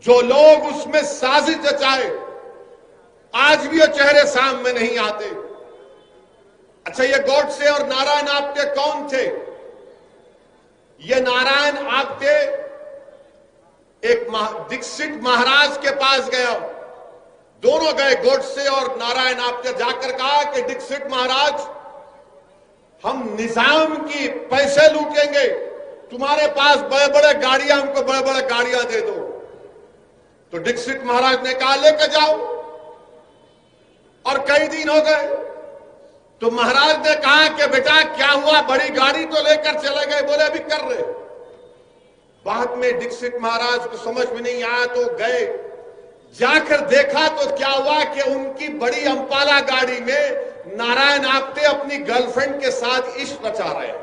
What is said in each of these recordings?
جو لوگ اس میں سازش رچائے آج بھی وہ چہرے سامنے نہیں آتے۔ اچھا، یہ گوڈسے اور نارائن آپٹے کون تھے؟ یہ نارائن آپٹے ایک دکشت مہاراج کے پاس گیا، دونوں گئے، گوڈسے اور نارائن آپٹے، جا کر کہا کہ دکشت مہاراج، ہم نظام کی پیسے لوٹیں گے، تمہارے پاس بڑے بڑے گاڑیاں، ہم کو بڑے بڑے گاڑیاں دے دو۔ تو دکشت مہاراج نے کہا لے کے جاؤ، اور کئی دن ہو گئے تو مہاراج نے کہا کہ بیٹا کیا ہوا، بڑی گاڑی تو لے کر چلے گئے، بولے ابھی کر رہے۔ بعد میں دکشت مہاراج کو سمجھ میں نہیں آیا تو گئے، جا کر دیکھا تو کیا ہوا کہ ان کی بڑی امپالہ گاڑی میں نارائن آپٹے اپنی گرل فرینڈ کے ساتھ عشق رچا رہے ہیں۔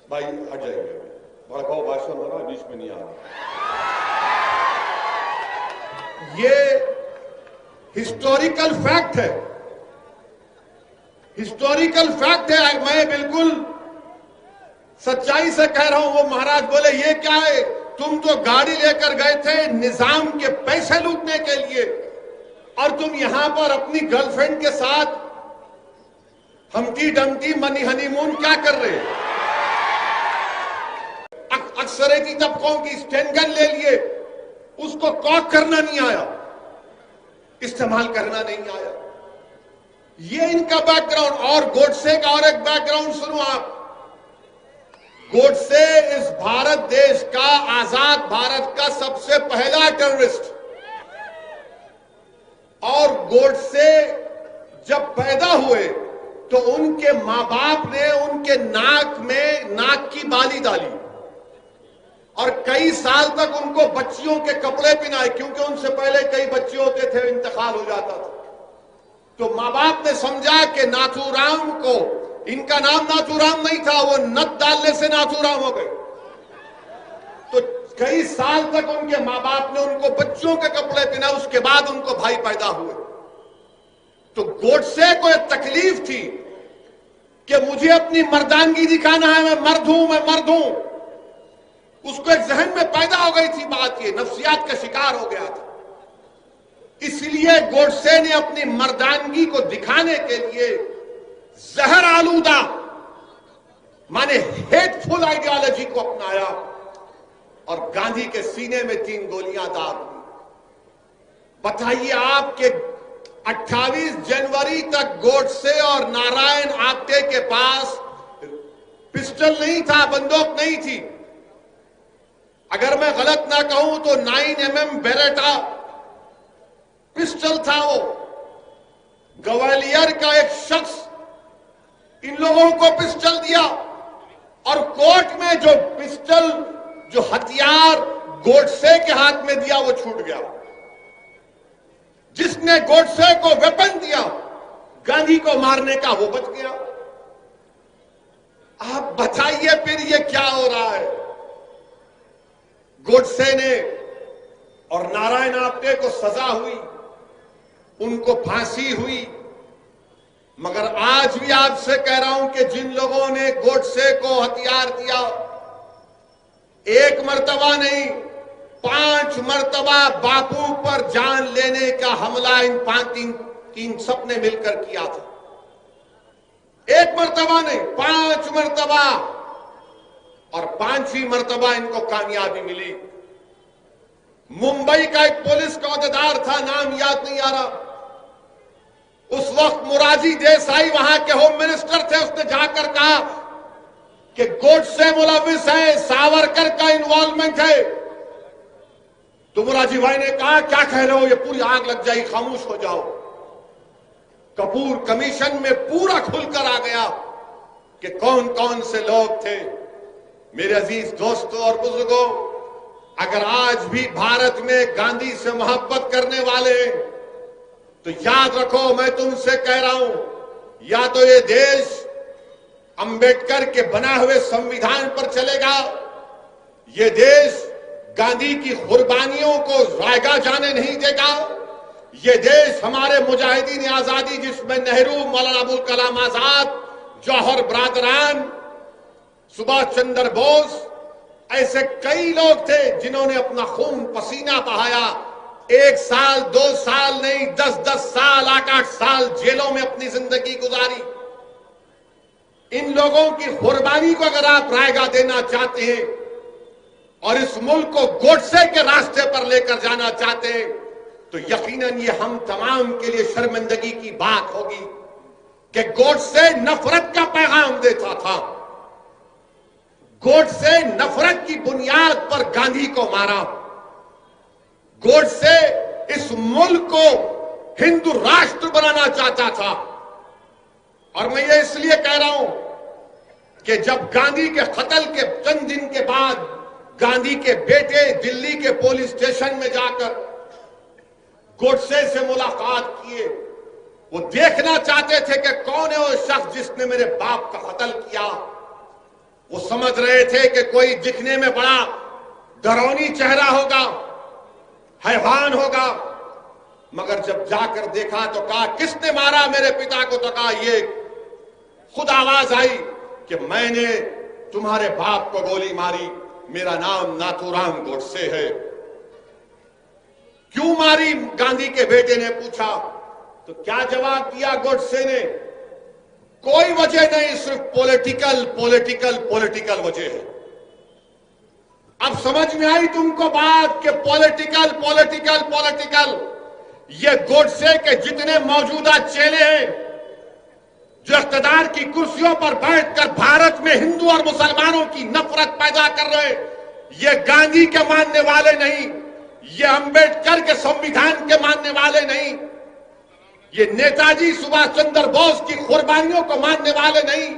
بھائی ہٹ جائیں گے، بھڑکاؤ بھاشن ہو رہا ہے، بیچ میں نہیں آ رہا۔ یہ ہسٹوریکل فیکٹ ہے، ہسٹوریکل فیکٹ ہے، میں بالکل سچائی سے کہہ رہا ہوں۔ وہ مہاراج بولے یہ کیا ہے، تم تو گاڑی لے کر گئے تھے نظام کے پیسے لوٹنے کے لیے، اور تم یہاں پر اپنی گرل فرینڈ کے ساتھ ہمٹی ڈمٹی منی ہنی مون کیا کر رہے؟ اکثریتی طبقوں کی اسٹین گن لے لیے، اس کو کاک کرنا نہیں آیا، استعمال کرنا نہیں آیا۔ یہ ان کا بیک گراؤنڈ۔ اور گوڈسے کا اور ایک بیک گراؤنڈ سنو آپ۔ گوڈسے اس بھارت دیش کا، آزاد بھارت کا سب سے پہلا ٹیررسٹ، اور گوڈسے جب پیدا ہوئے تو ان کے ماں باپ نے ان کے ناک میں ناک کی بالی ڈالی، اور کئی سال تک ان کو بچیوں کے کپڑے پہنائے، کیونکہ ان سے پہلے کئی بچے ہوتے تھے، انتقال ہو جاتا تھا۔ تو ماں باپ نے سمجھا کہ ناتھو رام کو، ان کا نام ناتھو رام نہیں تھا، وہ نت ڈالنے سے ناتھو رام ہو گئے، تو کئی سال تک ان کے ماں باپ نے ان کو بچوں کے کپڑے پہنائے، اس کے بعد ان کو بھائی پیدا ہوئے۔ تو گوڈسے کو ایک تکلیف تھی کہ مجھے اپنی مردانگی دکھانا ہے، میں مرد ہوں، میں مرد ہوں۔ اس کو ایک ذہن میں پیدا ہو گئی تھی بات، یہ نفسیات کا شکار ہو گیا تھا۔ اس لیے گوڈسے نے اپنی مردانگی کو دکھانے کے لیے زہر آلودہ مانے ہیٹ فل آئیڈیالوجی کو اپنایا، اور گاندھی کے سینے میں 3 گولیاں داغ دی۔ بتائیے آپ کہ 28 جنوری تک گوڈسے اور نارائن آپٹے کے پاس پسٹل نہیں تھا، بندوق نہیں تھی، اگر میں غلط نہ کہوں تو 9mm بیریٹا پسٹل تھا۔ وہ گوالیر کا ایک شخص ان لوگوں کو پسٹل دیا، اور کورٹ میں جو پسٹل، جو ہتھیار گوڈسے کے ہاتھ میں دیا وہ چھوٹ گیا۔ جس نے گوڈسے کو ویپن دیا گاندھی کو مارنے کا، وہ بچ گیا۔ آپ بتائیے پھر یہ کیا ہو رہا ہے؟ گوڈسے نے اور نارائن آپٹے کو سزا ہوئی، ان کو پھانسی ہوئی، مگر آج بھی آپ سے کہہ رہا ہوں کہ جن لوگوں نے گوڈسے کو ہتھیار دیا، 1 مرتبہ نہیں 5 مرتبہ باپو پر جان لینے کا حملہ ان سب نے مل کر کیا تھا۔ 1 مرتبہ نہیں 5 مرتبہ، اور 5ویں مرتبہ ان کو کامیابی ملی۔ ممبئی کا ایک پولیس کا عہدیدار تھا، نام یاد نہیں آ رہا، اس وقت موراجی دیسائی وہاں کے ہوم منسٹر تھے، اس نے جا کر کہا کہ گوڈسے ملوث ہے، ساورکر کا انوالومنٹ ہے۔ تو موراجی بھائی نے کہا کیا کہہ رہے ہو، یہ پوری آگ لگ جائے، خاموش ہو جاؤ۔ کپور کمیشن میں پورا کھل کر آ گیا کہ کون کون سے لوگ تھے۔ میرے عزیز دوستوں اور بزرگوں، اگر آج بھی بھارت میں گاندھی سے محبت کرنے والے ہیں تو یاد رکھو، میں تم سے کہہ رہا ہوں، یا تو یہ دیش امبیڈکر کے بنا ہوئے سمویدھان پر چلے گا، یہ دیش گاندھی کی قربانیوں کو رائگاں جانے نہیں دے گا، یہ دیش ہمارے مجاہدین آزادی جس میں نہرو، مولانا ابوالکلام آزاد، جوہر برادران، سبھاش چندر بوس، ایسے کئی لوگ تھے جنہوں نے اپنا خون پسینہ بہایا، 1 سال 2 سال نہیں، 10 سال 8 سال جیلوں میں اپنی زندگی گزاری۔ ان لوگوں کی قربانی کو اگر آپ رائے گاہ دینا چاہتے ہیں اور اس ملک کو گوڈسے کے راستے پر لے کر جانا چاہتے ہیں تو یقیناً یہ ہم تمام کے لیے شرمندگی کی بات ہوگی کہ گوڈسے نفرت کا پیغام دیتا تھا، گوڈسے نفرت کی بنیاد پر گاندھی کو مارا، گوڈسے اس ملک کو ہندو راشٹر بنانا چاہتا تھا۔ اور میں یہ اس لیے کہہ رہا ہوں کہ جب گاندھی کے قتل کے چند دن کے بعد گاندھی کے بیٹے دلی کے پولیس اسٹیشن میں جا کر گوڈسے سے ملاقات کیے، وہ دیکھنا چاہتے تھے کہ کون ہے وہ شخص جس نے میرے باپ کا قتل کیا۔ وہ سمجھ رہے تھے کہ کوئی دکھنے میں بڑا ڈرونی چہرہ ہوگا، حیوان ہوگا، مگر جب جا کر دیکھا تو کہا کس نے مارا میرے پتا کو؟ تو کہا یہ خود آواز آئی کہ میں نے تمہارے باپ کو گولی ماری، میرا نام ناتھو رام گوڈسے ہے۔ کیوں ماری؟ گاندھی کے بیٹے نے پوچھا تو کیا جواب دیا گوڈسے نے؟ کوئی وجہ نہیں، صرف پولیٹیکل وجہ ہے۔ اب سمجھ میں آئی تم کو بات کہ پولیٹیکل یہ گوڈسے کے جتنے موجودہ چیلے ہیں جو اقتدار کی کرسیوں پر بیٹھ کر بھارت میں ہندو اور مسلمانوں کی نفرت پیدا کر رہے، یہ گاندھی کے ماننے والے نہیں، یہ امبیڈکر کے سنویدھان کے ماننے والے نہیں، یہ نیتا جی سبھاش چندر بوس کی قربانیوں کو ماننے والے نہیں،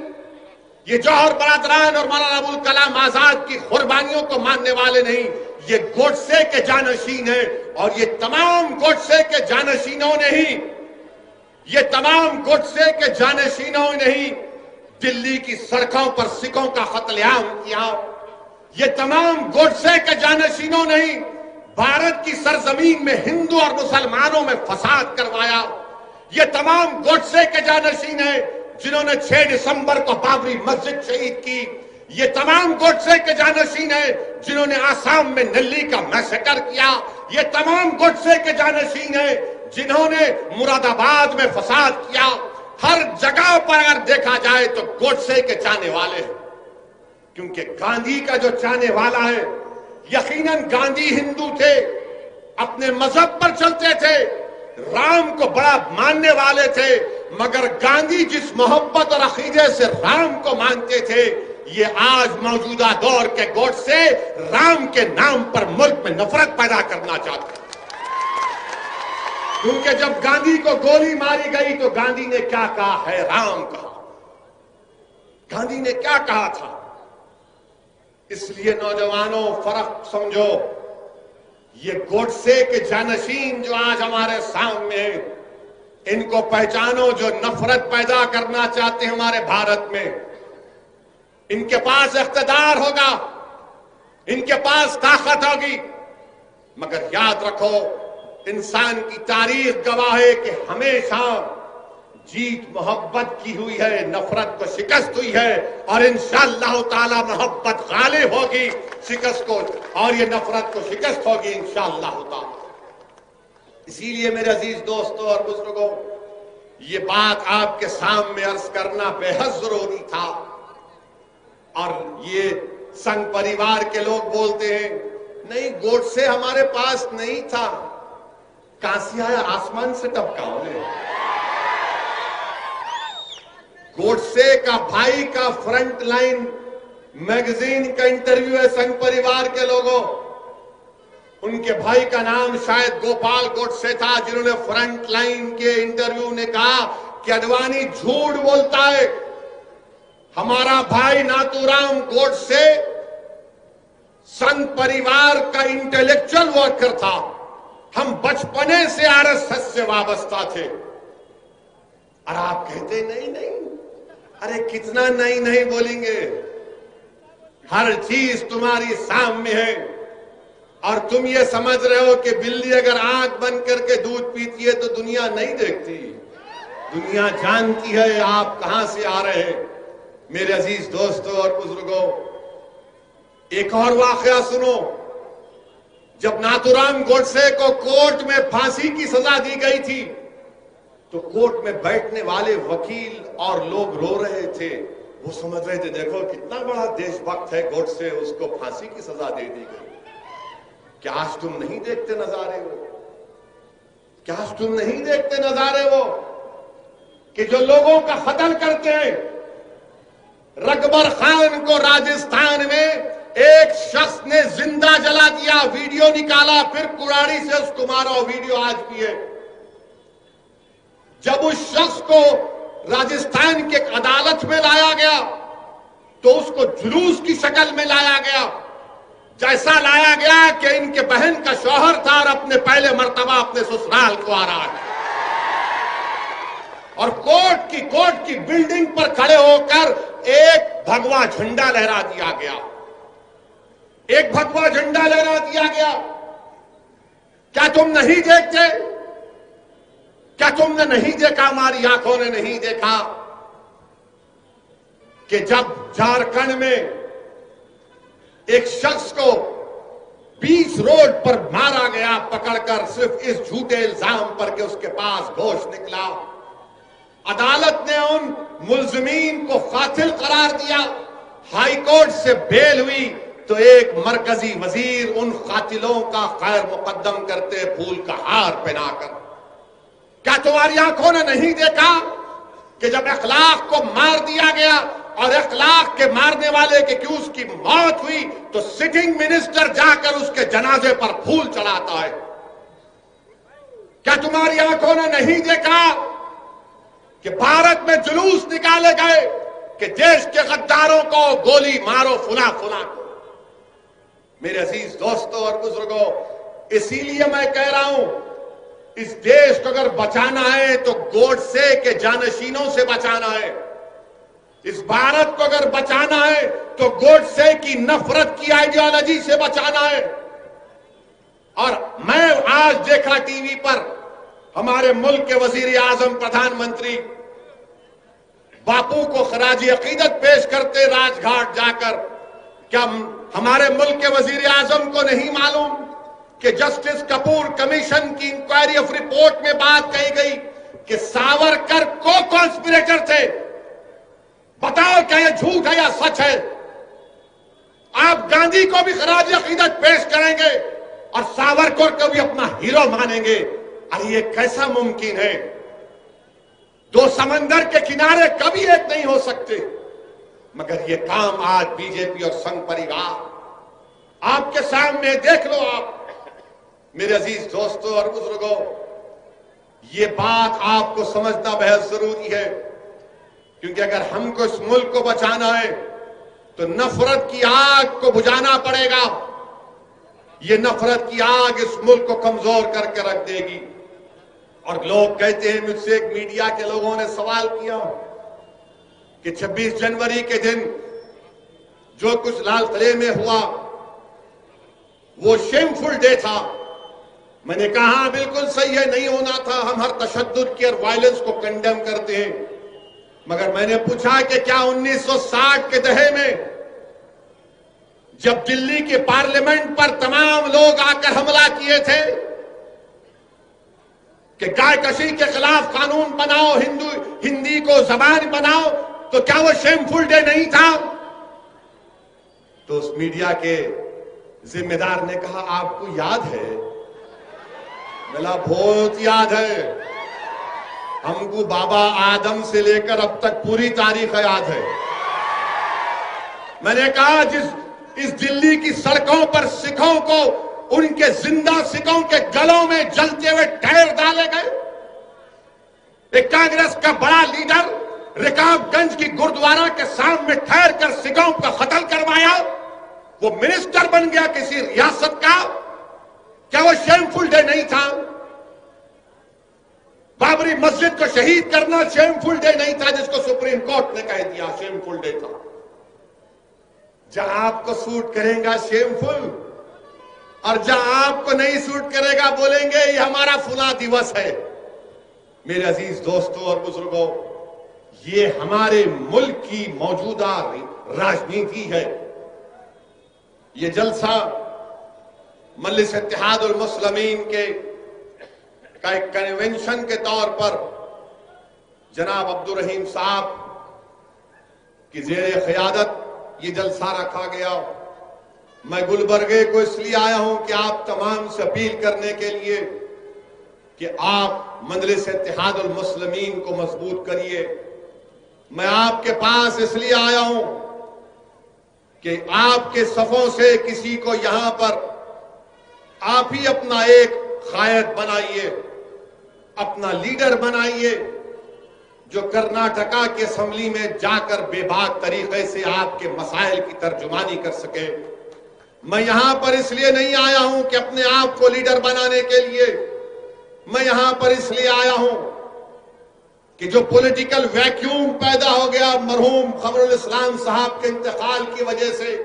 یہ جوہر برادران اور مولانا ابوالکلام آزاد کی قربانیوں کو ماننے والے نہیں، یہ گوڈسے کے جانشین ہیں۔ اور یہ تمام گوڈسے کے جانشینوں نے ہی دلی کی سڑکوں پر سکھوں کا قتل عام کیا، یہ تمام گوڈسے کے جانشینوں نے ہی بھارت کی سرزمین میں ہندو اور مسلمانوں میں فساد کروایا، یہ تمام گوڈسے کے جانشین ہیں جنہوں نے 6 دسمبر کو بابری مسجد شہید کی، یہ تمام گوڈسے کے جانشین ہیں جنہوں نے آسام میں نلی کا میسیکر کیا، یہ تمام گوڈسے کے جانشین ہیں جنہوں نے مراد آباد میں فساد کیا۔ ہر جگہ پر اگر دیکھا جائے تو گوڈسے کے چاہنے والے ہیں، کیونکہ گاندھی کا جو چاہنے والا ہے، یقیناً گاندھی ہندو تھے، اپنے مذہب پر چلتے تھے، رام کو بڑا ماننے والے تھے، مگر گاندھی جس محبت اور عقیدے سے رام کو مانتے تھے، یہ آج موجودہ دور کے گوڈسے رام کے نام پر ملک میں نفرت پیدا کرنا چاہتے ہیں۔ کیونکہ جب گاندھی کو گولی ماری گئی تو گاندھی نے کیا کہا؟ ہے رام کہا، گاندھی نے کیا کہا تھا؟ اس لیے نوجوانوں فرق سمجھو، یہ گوڈسے کے جانشین جو آج ہمارے سامنے ہیں، ان کو پہچانو، جو نفرت پیدا کرنا چاہتے ہیں ہمارے بھارت میں۔ ان کے پاس اقتدار ہوگا، ان کے پاس طاقت ہوگی، مگر یاد رکھو انسان کی تاریخ گواہ ہے کہ ہمیشہ جیت محبت کی ہوئی ہے، نفرت کو شکست ہوئی ہے، اور انشاءاللہ تعالی محبت غالب ہوگی شکست کو، اور یہ نفرت کو شکست ہوگی انشاءاللہ تعالی۔ اسی لیے میرے عزیز دوستوں اور بزرگوں، یہ بات آپ کے سامنے عرض کرنا بے حد ضروری تھا۔ اور یہ سنگ پریوار کے لوگ بولتے ہیں نہیں گوڈسے ہمارے پاس نہیں تھا، کہاں سے آیا؟ آسمان سے ٹپکا انہیں۔ گوڈسے کا بھائی کا فرنٹ لائن میگزین کا انٹرویو ہے سنگ پریوار کے لوگوں، ان کے بھائی کا نام شاید گوپال گوڈسے تھا، جنہوں نے فرنٹ لائن کے انٹرویو نے کہا کہ اڈوانی جھوٹ بولتا ہے، ہمارا بھائی ناتھو رام گوڈسے سنگ پریوار کا انٹلیکچل ورکر تھا، ہم بچپنے سے RSS سے وابستہ تھے۔ اور آپ کہتے نہیں، ارے کتنا نہیں بولیں گے، ہر چیز تمہاری سامنے ہے، اور تم یہ سمجھ رہے ہو کہ بلی اگر آنکھ بند کر کے دودھ پیتی ہے تو دنیا نہیں دیکھتی، دنیا جانتی ہے آپ کہاں سے آ رہے ہیں۔ میرے عزیز دوستوں اور بزرگوں، ایک اور واقعہ سنو، جب ناتھورام گوڈسے کو کورٹ میں پھانسی کی سزا دی گئی تھی تو کورٹ میں بیٹھنے والے وکیل اور لوگ رو رہے تھے، وہ سمجھ رہے تھے دیکھو کتنا بڑا دیش بھکت ہے گوڈسے، اس کو پھانسی کی سزا دے دی گئی۔ کیا آج تم نہیں دیکھتے نظارے وہ؟ کیا آج تم نہیں دیکھتے نظارے وہ کہ جو لوگوں کا قتل کرتے ہیں؟ رکبر خان کو راجستھان میں ایک شخص نے زندہ جلا دیا، ویڈیو نکالا، پھر کڑاڑی سے اس کو مارا، ویڈیو آج بھی ہے۔ جب اس شخص کو راجستھان کی ایک عدالت میں لایا گیا تو اس کو جلوس کی شکل میں لایا گیا، جیسا لایا گیا کہ ان کے بہن کا شوہر تھا اور اپنے پہلے مرتبہ اپنے سسرال کو آ رہا ہے، اور کورٹ کی بلڈنگ پر کھڑے ہو کر ایک بھگوا جھنڈا لہرا دیا گیا، ایک بھگوا جھنڈا لہرا دیا گیا۔ کیا تم نہیں دیکھتے؟ کیا تم نے نہیں دیکھا، ہماری آنکھوں نے نہیں دیکھا کہ جب جھارکھنڈ میں ایک شخص کو 20 روڈ پر مارا گیا پکڑ کر، صرف اس جھوٹے الزام پر کہ اس کے پاس گوشت نکلا، عدالت نے ان ملزمین کو قاتل قرار دیا، ہائی کورٹ سے بیل ہوئی تو ایک مرکزی وزیر ان قاتلوں کا خیر مقدم کرتے پھول کا ہار پہنا کر۔ کیا تمہاری آنکھوں نے نہیں دیکھا کہ جب اخلاق کو مار دیا گیا اور اخلاق کے مارنے والے کے کیوں اس کی موت ہوئی تو سٹنگ منسٹر جا کر اس کے جنازے پر پھول چڑھاتا ہے؟ کیا تمہاری آنکھوں نے نہیں دیکھا کہ بھارت میں جلوس نکالے گئے کہ دیش کے غداروں کو گولی مارو فلاں فلاں کو؟ میرے عزیز دوستوں اور بزرگوں، اسی لیے میں کہہ رہا ہوں اس دیش کو اگر بچانا ہے تو گوڈسے کے جانشینوں سے بچانا ہے، اس بھارت کو اگر بچانا ہے تو گوڈسے کی نفرت کی آئیڈیالوجی سے بچانا ہے۔ اور میں آج دیکھا ٹی وی پر ہمارے ملک کے وزیر اعظم پردھان منتری باپو کو خراج عقیدت پیش کرتے راج گھاٹ جا کر۔ کیا ہمارے ملک کے وزیر اعظم کو نہیں معلوم کہ جسٹس کپور کمیشن کی انکوائری آف رپورٹ میں بات کہی گئی کہ ساورکر کو کانسپریٹر تھے؟ بتاؤ کیا یہ جھوٹ ہے یا سچ ہے؟ آپ گاندھی کو بھی خراج عقیدت پیش کریں گے اور ساورکر کو بھی اپنا ہیرو مانیں گے؟ ارے یہ کیسا ممکن ہے؟ دو سمندر کے کنارے کبھی ایک نہیں ہو سکتے، مگر یہ کام آج بی جے پی اور سنگھ پریوار آپ کے سامنے دیکھ لو۔ آپ میرے عزیز دوستوں اور بزرگوں، یہ بات آپ کو سمجھنا بہت ضروری ہے، کیونکہ اگر ہم کو اس ملک کو بچانا ہے تو نفرت کی آگ کو بجھانا پڑے گا۔ یہ نفرت کی آگ اس ملک کو کمزور کر کے رکھ دے گی۔ اور لوگ کہتے ہیں، مجھ سے ایک میڈیا کے لوگوں نے سوال کیا کہ 26 جنوری کے دن جو کچھ لال قلعے میں ہوا وہ شیمفل ڈے تھا۔ میں نے کہا بالکل صحیح ہے، نہیں ہونا تھا، ہم ہر تشدد کی اور وائلنس کو کنڈیم کرتے ہیں، مگر میں نے پوچھا کہ کیا 1960 کے دہے میں جب دلی کے پارلیمنٹ پر تمام لوگ آ کر حملہ کیے تھے کہ گائے کشی کے خلاف قانون بناؤ، ہندی کو زبان بناؤ، تو کیا وہ شیمفل ڈے نہیں تھا؟ تو اس میڈیا کے ذمہ دار نے کہا آپ کو یاد ہے؟ ملا بہت یاد ہے، ہم کو بابا آدم سے لے کر اب تک پوری تاریخ یاد ہے۔ میں نے کہا اس دلی کی سڑکوں پر سکھوں کو ان کے زندہ سکھوں کے گلوں میں جلتے ہوئے ٹائر ڈالے گئے۔ ایک کانگریس کا بڑا لیڈر رکاب گنج کی گردوارہ کے سامنے ٹھہر کر سکھوں کا قتل کروایا، وہ منسٹر بن گیا کسی ریاست کا، کیا وہ شیمفل ڈے نہیں تھا؟ بابری مسجد کو شہید کرنا شیمفل ڈے نہیں تھا جس کو سپریم کورٹ نے کہہ دیا شیمفل ڈے تھا؟ جہاں آپ کو سوٹ کرے گا شیمفل، اور جہاں آپ کو نہیں سوٹ کرے گا بولیں گے یہ ہمارا فلاں دیوس ہے۔ میرے عزیز دوستوں اور بزرگوں، یہ ہمارے ملک کی موجودہ راجنیتی ہے۔ یہ جلسہ مجلس اتحاد المسلمین کا ایک کنونشن کے طور پر جناب عبدالرحیم صاحب کی زیر قیادت یہ جلسہ رکھا گیا. میں گلبرگے کو اس لیے آیا ہوں کہ آپ تمام سے اپیل کرنے کے لیے کہ آپ مجلس اتحاد المسلمین کو مضبوط کریے. میں آپ کے پاس اس لیے آیا ہوں کہ آپ کے صفوں سے کسی کو یہاں پر آپ ہی اپنا ایک قائد بنائیے, اپنا لیڈر بنائیے, جو کرناٹکا کے اسمبلی میں جا کر بے باک طریقے سے آپ کے مسائل کی ترجمانی کر سکے. میں یہاں پر اس لیے نہیں آیا ہوں کہ اپنے آپ کو لیڈر بنانے کے لیے, میں یہاں پر اس لیے آیا ہوں کہ جو پولیٹیکل ویکیوم پیدا ہو گیا مرحوم قمر الاسلام صاحب کے انتقال کی وجہ سے,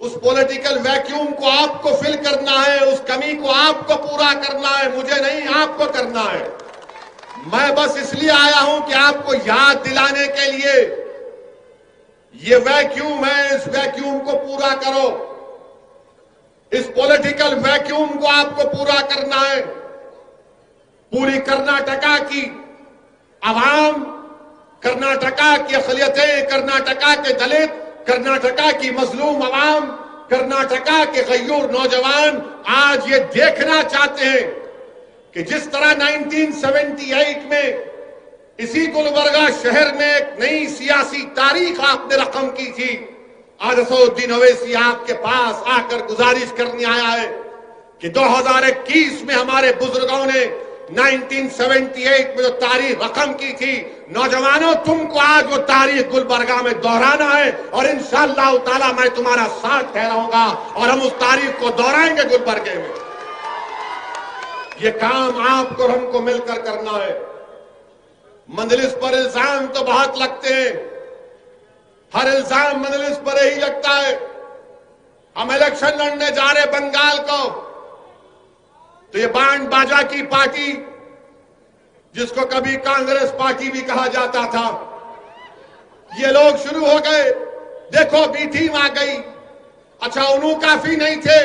اس پولیٹیکل ویکیوم کو آپ کو فل کرنا ہے, اس کمی کو آپ کو پورا کرنا ہے, مجھے نہیں آپ کو کرنا ہے. میں بس اس لیے آیا ہوں کہ آپ کو یاد دلانے کے لیے یہ ویکیوم ہے, اس ویکیوم کو پورا کرو, اس پولیٹیکل ویکیوم کو آپ کو پورا کرنا ہے. پوری کرناٹکا کی عوام, کرناٹکا کی اقلیتیں, کرناٹکا کے دلت, کرناٹکا کی مظلوم عوام, کرناٹکا کے غیور نوجوان آج یہ دیکھنا چاہتے ہیں کہ جس طرح 1978 میں اسی گلبرگہ شہر میں ایک نئی سیاسی تاریخ آپ نے رقم کی تھی, آج اسدالدین اویسی آپ کے پاس آ کر گزارش کرنے آیا ہے کہ 2021 میں ہمارے بزرگوں نے 1978 میں جو تاریخ رقم کی تھی, نوجوانوں تم کو آج وہ تاریخ گلبرگہ میں دہرانا ہے, اور انشاءاللہ تعالی میں تمہارا ساتھ ٹھہراؤں گا اور ہم اس تاریخ کو دہرائیں گے گلبرگے میں. یہ کام آپ کو ہم کو مل کر کرنا ہے. مجلس پر الزام تو بہت لگتے ہیں, ہر الزام مجلس پر ہی لگتا ہے. ہم الیکشن لڑنے جا رہے بنگال کو, تو یہ بانڈ باجا کی پارٹی جس کو کبھی کانگریس پارٹی بھی کہا جاتا تھا, یہ لوگ شروع ہو گئے, دیکھو بی ٹیم آ گئی. اچھا انہوں کافی نہیں تھے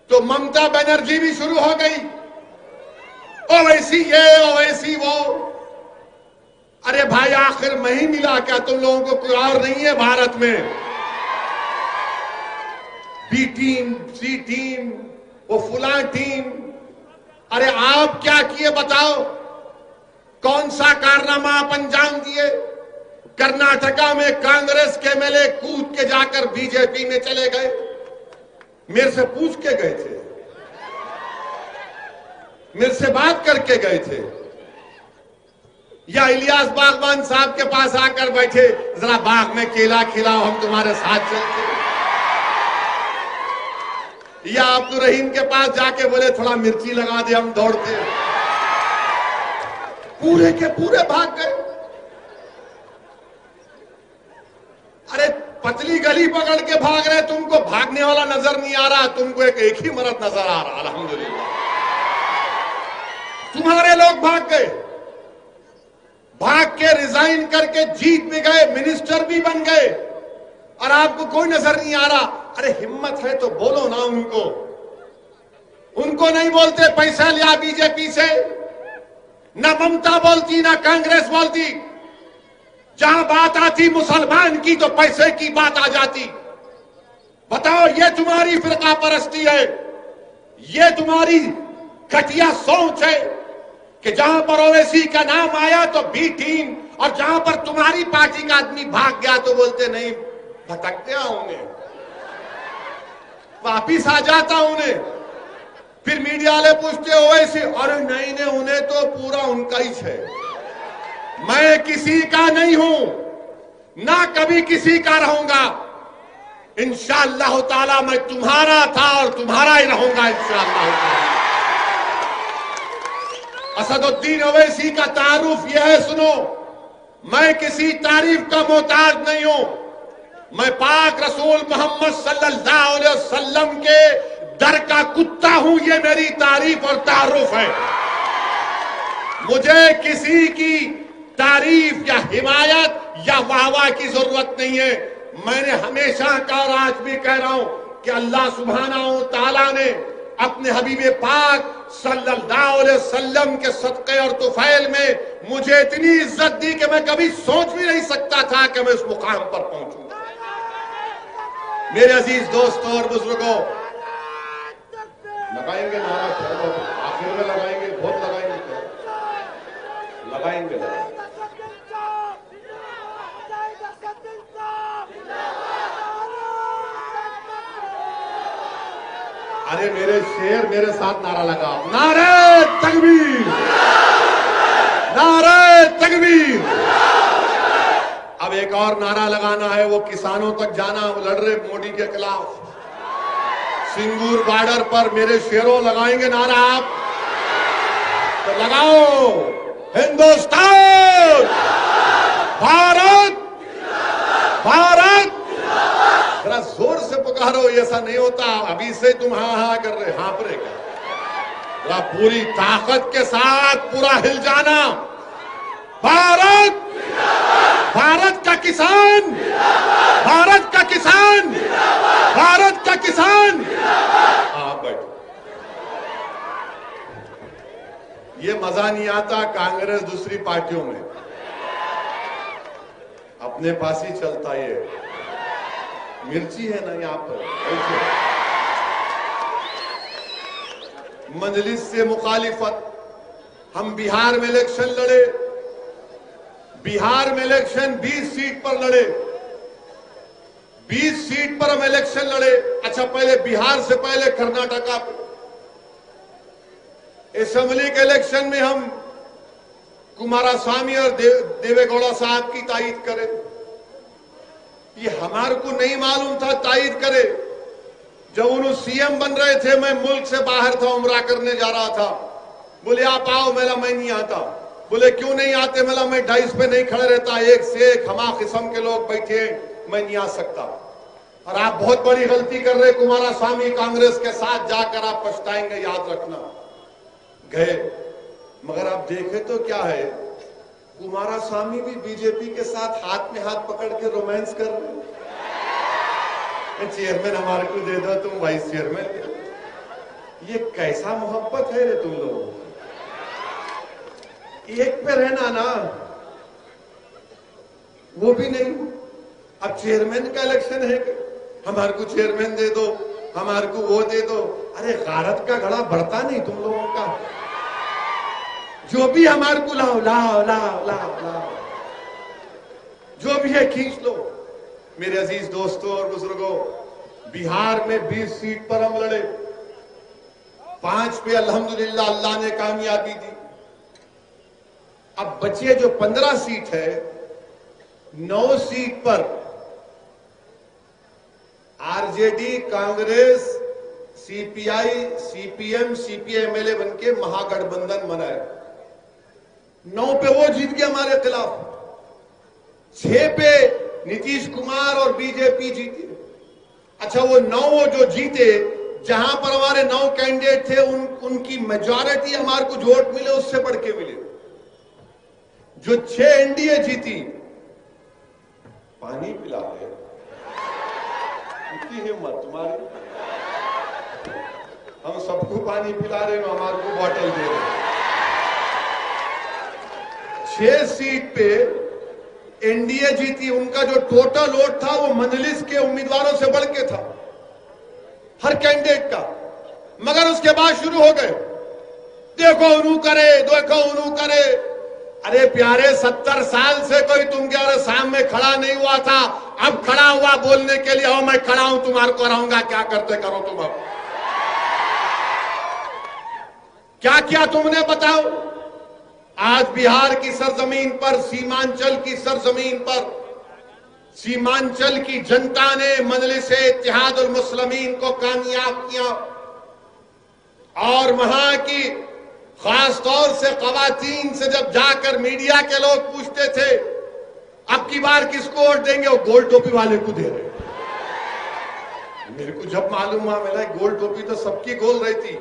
تو ممتا بنرجی بھی شروع ہو گئی, اویسی یہ اویسی وہ. ارے بھائی آخر میں ہی ملا کیا, تم لوگوں کو کوئی اور نہیں ہے بھارت میں؟ بی ٹیم, سی ٹیم, وہ فلاں ٹیم. ارے آپ کیا کیے بتاؤ, کون سا کارنامہ آپ انجام دیے؟ کرناٹکا میں کانگریس کے ایم ایل اے کود کے جا کر بی جے پی میں چلے گئے, میرے سے پوچھ کے گئے تھے, میرے سے بات کر کے گئے تھے, یا الیاس باغبان صاحب کے پاس آ کر بیٹھے, ذرا باغ میں کیلا کھلاؤ ہم تمہارے ساتھ چلتے, یا عبدالرحیم کے پاس جا کے بولے تھوڑا مرچی لگا دے ہم دوڑتے. پورے کے پورے بھاگ گئے. ارے پتلی گلی پکڑ کے بھاگ رہے, تم کو بھاگنے والا نظر نہیں آ رہا, تم کو ایک ہی مرد نظر آ رہا. الحمدللہ تمہارے لوگ بھاگ گئے, بھاگ کے ریزائن کر کے جیت بھی گئے, منسٹر بھی بن گئے, اور آپ کو کوئی نظر نہیں آ رہا. ارے ہمت ہے تو بولو نا ان کو نہیں بولتے پیسہ لیا بی جے پی سے, نہ ممتا بولتی نہ کانگریس بولتی. جہاں بات آتی مسلمان کی تو پیسے کی بات آ جاتی. بتاؤ یہ تمہاری فرقہ پرستی ہے, یہ تمہاری گھٹیا سوچ ہے کہ جہاں پر اویسی کا نام آیا تو بی ٹیم, اور جہاں پر تمہاری پارٹی کا آدمی بھاگ گیا تو بولتے نہیں بھٹک گیا انہیں, واپس آ جاتا انہیں. پھر میڈیا والے پوچھتے اویسی, ارے نہیں انہیں تو پورا ان کا ہی ہے. میں کسی کا نہیں ہوں, نہ کبھی کسی کا رہوں گا. انشاءاللہ تعالی میں تمہارا تھا اور تمہارا ہی رہوں گا انشاءاللہ تعالی. اسد الدین اویسی کا تعارف یہ ہے, سنو, میں کسی تعریف کا محتاج نہیں ہوں. میں پاک رسول محمد صلی اللہ علیہ وسلم کے در کا کتا ہوں, یہ میری تعریف اور تعارف ہے. مجھے کسی کی تعریف یا حمایت یا واہ واہ کی ضرورت نہیں ہے. میں نے ہمیشہ کہا اور آج بھی کہہ رہا ہوں کہ اللہ سبحانہ و تعالیٰ نے اپنے حبیب پاک صلی اللہ علیہ وسلم کے صدقے اور طفیل میں مجھے اتنی عزت دی کہ میں کبھی سوچ بھی نہیں سکتا تھا کہ میں اس مقام پر پہنچوں. میرے عزیز دوستوں اور بزرگوں، لگائیں گے نعرہ؟ آخر میں لگائیں گے، بہت لگائیں گے، لگائیں گے. ارے میرے شیر میرے ساتھ نعرہ لگاؤ، نعرہ تکبیر، نعرہ تکبیر. اب ایک اور نعرہ لگانا ہے، وہ کسانوں تک جانا. وہ لڑ رہے مودی کے خلاف سنگور بارڈر پر. میرے شیروں لگائیں گے نعرہ آپ تو لگاؤ. ہندوستان، بھارت، بھارت. ذرا زور سے پکارو، ایسا نہیں ہوتا ابھی سے تم ہاں ہاں کر رہے، ہاں پر ذرا پوری طاقت کے ساتھ پورا ہل جانا. بھارت، بھارت کا کسان، بھارت کا کسان، بھارت کا کسان. ہاں بیٹھو. یہ مزہ نہیں آتا کانگریس دوسری پارٹیوں میں، اپنے پاس ہی چلتا. یہ مرچی ہے نا یہاں پر. مجلس سے مخالفت. ہم بہار میں الیکشن لڑے، بہار میں الیکشن 20 سیٹ پر لڑے، 20 سیٹ پر ہم الیکشن لڑے. اچھا پہلے بہار سے پہلے کرناٹکا اسمبلی کے الیکشن میں ہم کمارا سوامی اور دیوے گوڑا صاحب کی تائید کرے. یہ ہمارے کو نہیں معلوم تھا تائید کرے. جب انہوں سی ایم بن رہے تھے، میں ملک سے باہر تھا، عمرہ کرنے جا رہا تھا. بولے آپ آؤ، میں نہیں آتا. بولے کیوں نہیں آتے؟ میں ڈائس پہ نہیں کھڑے رہتا، ایک سے ایک ہما قسم کے لوگ بیٹھے، میں نہیں آ سکتا. اور آپ بہت بڑی غلطی کر رہے کمارا سوامی کانگریس کے ساتھ جا کر آپ پچھتائیں گے، یاد رکھنا. گئے، مگر آپ دیکھیں تو کیا ہے، کمارا سوامی بھی بی جے پی کے ساتھ ہاتھ میں ہاتھ پکڑ کے رومانس کر رہے. چیئرمین ہمارے کو دے دو، تم وائس چیئرمین. یہ کیسا محبت ہے رے تم لوگ؟ ایک پہ رہنا نا، وہ بھی نہیں. اب چیئرمین کا الیکشن ہے کہ ہمارے کو چیئرمین دے دو، ہمارے کو وہ دے دو. ارے غارت کا گھڑا بڑھتا نہیں تم لوگوں کا؟ جو بھی ہمارے کو لاؤ لاؤ لاؤ لاؤ لاؤ، جو بھی ہے کھینچ لو. میرے عزیز دوستوں اور بزرگوں، بہار میں 20 سیٹ پر ہم لڑے، 5 پہ الحمدللہ اللہ نے کامیابی دی. اب بچے جو 15 سیٹ ہے، 9 سیٹ پر R J D, Congress, C P I, C P M, C P M L A بن کے مہا گٹھ بندھن بنائے. 9 پہ وہ جیت گیا ہمارے خلاف، 6 پہ نتیش کمار اور بی جے پی جیتی. اچھا وہ 9 جو جیتے، جہاں پر ہمارے 9 کینڈیڈیٹ تھے، ان کی میجورٹی ہمارے کو جو ووٹ ملے اس سے بڑھ کے ملے. جو 6 این ڈی اے جیتی، پانی پلا رہے، اتنی ہمت تمہاری. ہم سب کو پانی پلا رہے ہیں، ہمارے کو بوٹل دے رہے. 6 سیٹ پہ این ڈی اے جیتی. ان کا جو ٹوٹل ووٹ تھا وہ مجلس کے امیدواروں سے بڑھ کے تھا، ہر کینڈیڈیٹ کا. مگر اس کے بعد شروع ہو گئے، دیکھو انہوں کرے، دیکھو انہوں کرے. ارے پیارے، 70 سال سے کوئی تم کے سامنے کھڑا نہیں ہوا تھا، اب کھڑا ہوا بولنے کے لیے. میں کھڑا ہوں، تمہارے کو رہوں گا، کیا کرتے کرو تم. اب کیا کیا تم نے بتاؤ. آج بہار کی سرزمین پر، سیمانچل کی سرزمین پر، سیمانچل کی جنتا نے مجلس اتحاد المسلمین کو کامیاب کیا. اور وہاں کی خاص طور سے خواتین سے جب جا کر میڈیا کے لوگ پوچھتے تھے اب کی بار کس کو ووٹ دیں گے، وہ گول ٹوپی والے کو دے رہے. میرے کو جب معلوم ہوا، میں نے گول ٹوپی تو سب کی گول رہتی،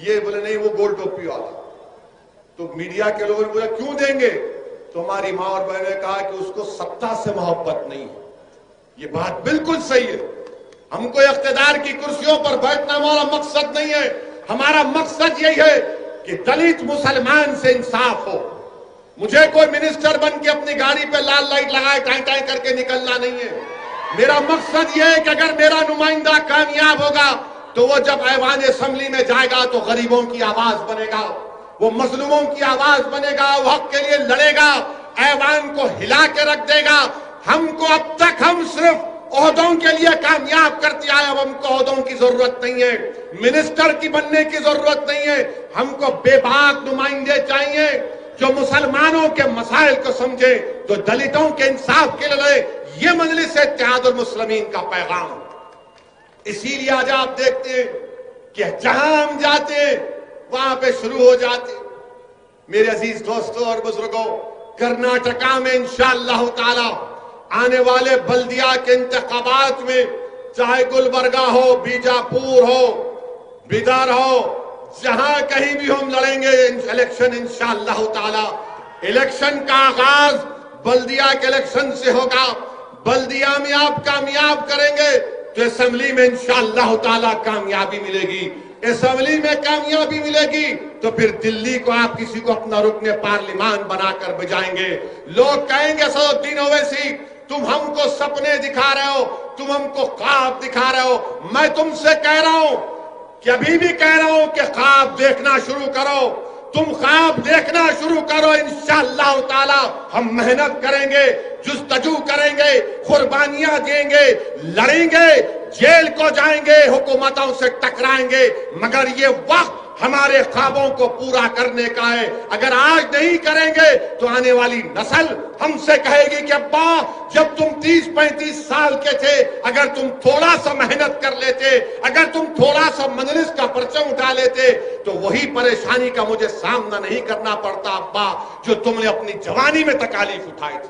یہ بولے نہیں وہ گول ٹوپی والا. تو میڈیا کے لوگوں نے بولا کیوں دیں گے؟ تو ہماری ماں اور بہن نے کہا کہ اس کو ستا سے محبت نہیں ہے، یہ بات بالکل صحیح ہے. ہم کو اقتدار کی کرسیوں پر بیٹھنا ہمارا مقصد نہیں ہے. ہمارا مقصد یہی ہے کہ دلت مسلمان سے انصاف ہو. مجھے کوئی منسٹر بن کے اپنی گاڑی پہ لال لائٹ لگائے ٹائیں ٹائیں کر کے نکلنا نہیں ہے. میرا مقصد یہ ہے کہ اگر میرا نمائندہ کامیاب ہوگا تو وہ جب ایوان اسمبلی میں جائے گا تو غریبوں کی آواز بنے گا, وہ مظلوموں کی آواز بنے گا, وہ حق کے لیے لڑے گا, ایوان کو ہلا کے رکھ دے گا. ہم کو اب تک ہم صرف عہدوں کے لیے کامیاب کرتے آئے, اب ہم کو عہدوں کی ضرورت نہیں ہے, منسٹر کی بننے کی ضرورت نہیں ہے. ہم کو بے باک نمائندے چاہیے جو مسلمانوں کے مسائل کو سمجھے, جو دلتوں کے انصاف کے لیے لڑے. یہ مجلس اتحاد المسلمین کا پیغام. اسی لیے آج آپ دیکھتے ہیں کہ جہاں ہم جاتے ہیں وہاں پہ شروع ہو جاتے. میرے عزیز دوستوں اور بزرگوں, کرناٹکا میں انشاءاللہ تعالی آنے والے بلدیہ کے انتخابات میں, چاہے گلبرگہ ہو, بیجاپور ہو, بیدر ہو, جہاں کہیں بھی ہم لڑیں گے الیکشن انشاءاللہ تعالی. الیکشن کا آغاز بلدیہ کے الیکشن سے ہوگا. بلدیہ میں آپ کامیاب کریں گے تو اسمبلی میں انشاءاللہ تعالی کامیابی ملے گی. اسمبلی میں کامیابی ملے گی تو پھر دلی کو آپ کسی کو اپنا رکن پارلیمان بنا کر بجائیں گے. لوگ کہیں گے اسد الدین اویسی تم ہم کو سپنے دکھا رہے ہو, تم ہم کو خواب دکھا رہے ہو. میں تم سے کہہ رہا ہوں کہ ابھی بھی کہہ رہا ہوں کہ خواب دیکھنا شروع کرو. تم خواب دیکھنا شروع کرو. انشاءاللہ تعالی ہم محنت کریں گے, جستجو کریں گے, قربانیاں دیں گے, لڑیں گے, جیل کو جائیں گے, حکومتوں سے ٹکرائیں گے, مگر یہ وقت ہمارے خوابوں کو پورا کرنے کا ہے. اگر آج نہیں کریں گے تو آنے والی نسل ہم سے کہے گی کہ ابا جب تم 30-35 سال کے تھے, اگر تم تھوڑا سا محنت کر لیتے, اگر تم تھوڑا سا مجلس کا پرچم اٹھا لیتے تو وہی پریشانی کا مجھے سامنا نہیں کرنا پڑتا ابا جو تم نے اپنی جوانی میں تکالیف اٹھائی تھی.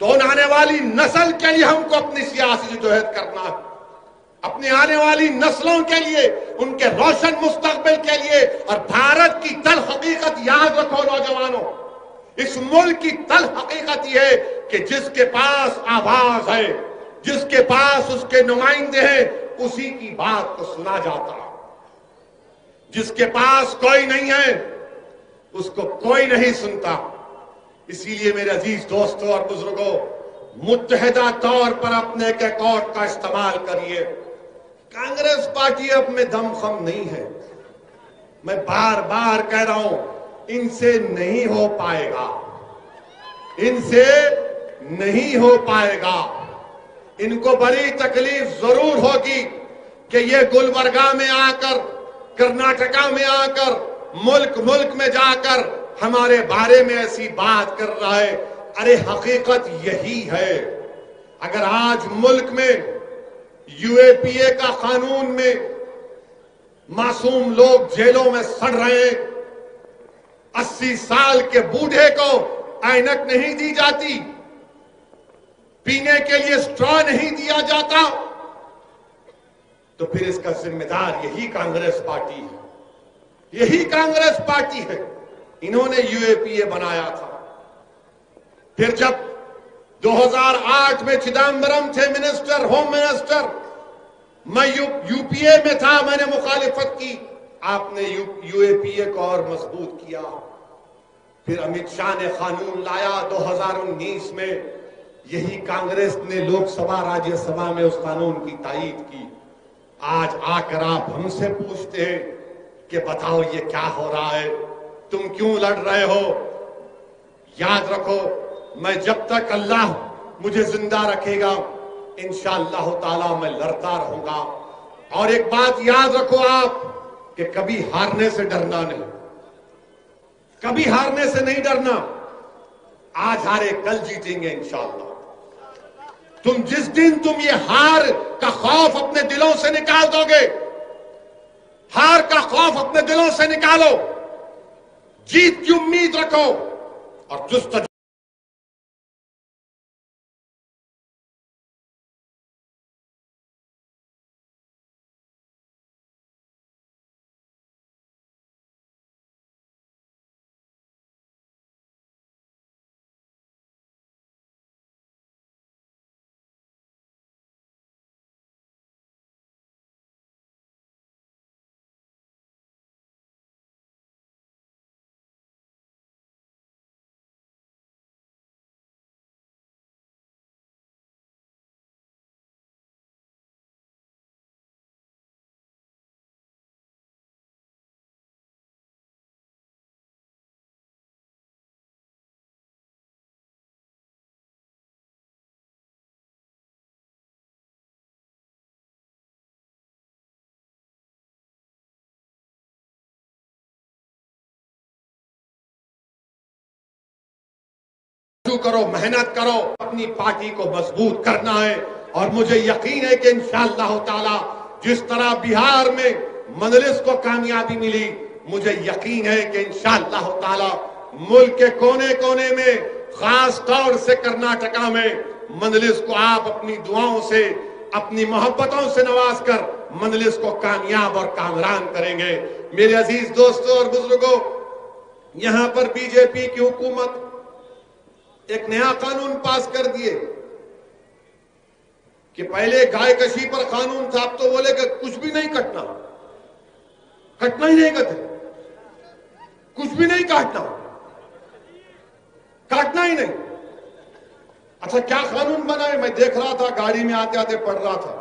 تو آنے والی نسل کے لیے ہم کو اپنی سیاسی جدوجہد کرنا ہے, اپنی آنے والی نسلوں کے لیے, ان کے روشن مستقبل کے لیے. اور بھارت کی تلخ حقیقت یاد رکھو نوجوانوں, اس ملک کی تلخ حقیقت یہ ہے کہ جس کے پاس آواز ہے, جس کے پاس اس کے نمائندے ہیں, اسی کی بات کو سنا جاتا. جس کے پاس کوئی نہیں ہے اس کو کوئی نہیں سنتا. اسی لیے میرے عزیز دوستوں اور بزرگوں, متحدہ طور پر اپنے ایک اکارڈ کا استعمال کریے. کانگریس پارٹی اب میں دم خم نہیں ہے. میں بار بار کہہ رہا ہوں ان سے نہیں ہو پائے گا, ان سے نہیں ہو پائے گا. ان کو بڑی تکلیف ضرور ہوگی کہ یہ گلبرگہ میں آ کر, کرناٹکا میں آ کر, ملک میں جا کر ہمارے بارے میں ایسی بات کر رہا ہے. ارے حقیقت یہی ہے. اگر آج ملک میں یو اے پی اے کا قانون میں معصوم لوگ جیلوں میں سڑ رہے ہیں, 80 سال کے بوڑھے کو اینک نہیں دی جاتی, پینے کے لیے اسٹرا نہیں دیا جاتا, تو پھر اس کا ذمہ دار یہی کانگریس پارٹی ہے. یہی کانگریس پارٹی ہے. انہوں نے یو اے پی اے بنایا تھا. پھر جب 2008 میں چدمبرم تھے منسٹر, ہوم منسٹر, میں یو پی اے میں تھا, میں نے مخالفت کی. آپ نے یو اے پی اے کو اور مضبوط کیا. پھر امت شاہ نے قانون لایا 2019 میں. یہی کانگریس نے لوک سبھا راجیہ سبھا میں اس قانون کی تائید کی. آج آ کر آپ ہم سے پوچھتے ہیں کہ بتاؤ یہ کیا ہو رہا ہے, تم کیوں لڑ رہے ہو؟ یاد رکھو, میں جب تک اللہ مجھے زندہ رکھے گا انشاءاللہ تعالی میں لڑتا رہوں گا. اور ایک بات یاد رکھو آپ کہ کبھی ہارنے سے ڈرنا نہیں, کبھی ہارنے سے نہیں ڈرنا. آج ہارے کل جیتیں گے انشاءاللہ. جس دن تم یہ ہار کا خوف اپنے دلوں سے نکال دو گے, ہار کا خوف اپنے دلوں سے نکالو, جیت کی امید رکھو اور جستجو کرو, محنت کرو, اپنی پارٹی کو مضبوط کرنا ہے. اور مجھے یقین ہے کہ انشاءاللہ تعالی جس طرح بہار میں مجلس کو کامیابی ملی, مجھے یقین ہے کہ انشاءاللہ تعالی ملک کے کونے کونے میں, خاص طور سے کرناٹکا میں, مجلس کو آپ اپنی دعاؤں سے, اپنی محبتوں سے نواز کر مجلس کو کامیاب اور کامران کریں گے. میرے عزیز دوستوں اور بزرگوں, یہاں پر بی جے پی کی حکومت ایک نیا قانون پاس کر دیے کہ پہلے گائے کشی پر قانون تھا, اب تو بولے کہ کچھ بھی نہیں کٹنا, کٹنا ہی نہیں کہتے, کچھ بھی نہیں کاٹنا, کاٹنا ہی نہیں. اچھا کیا قانون بنائے؟ میں دیکھ رہا تھا, گاڑی میں آتے آتے پڑھ رہا تھا,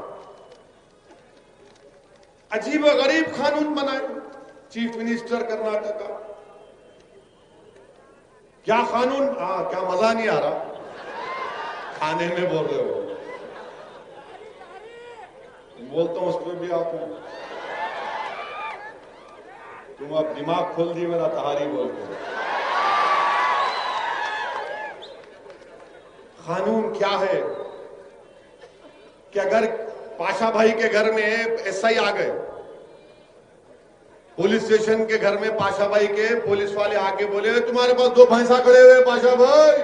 عجیب و غریب قانون بنائے. چیف منسٹر کرناٹکا, کیا قانون, کیا مزہ نہیں آ رہا, کھانے میں بول رہے ہو, بولتا ہوں اس پہ بھی آپ ہوں, تم اب دماغ کھول دی میرا, تہاری بولتے ہو. قانون کیا ہے کہ اگر پاشا بھائی کے گھر میں ایس آئی آ گئے, پولیس اسٹیشن کے گھر میں پاشا بھائی کے پولیس والے آ کے بولے تمہارے پاس 2 بھینسا کھڑے ہوئے پاشا بھائی,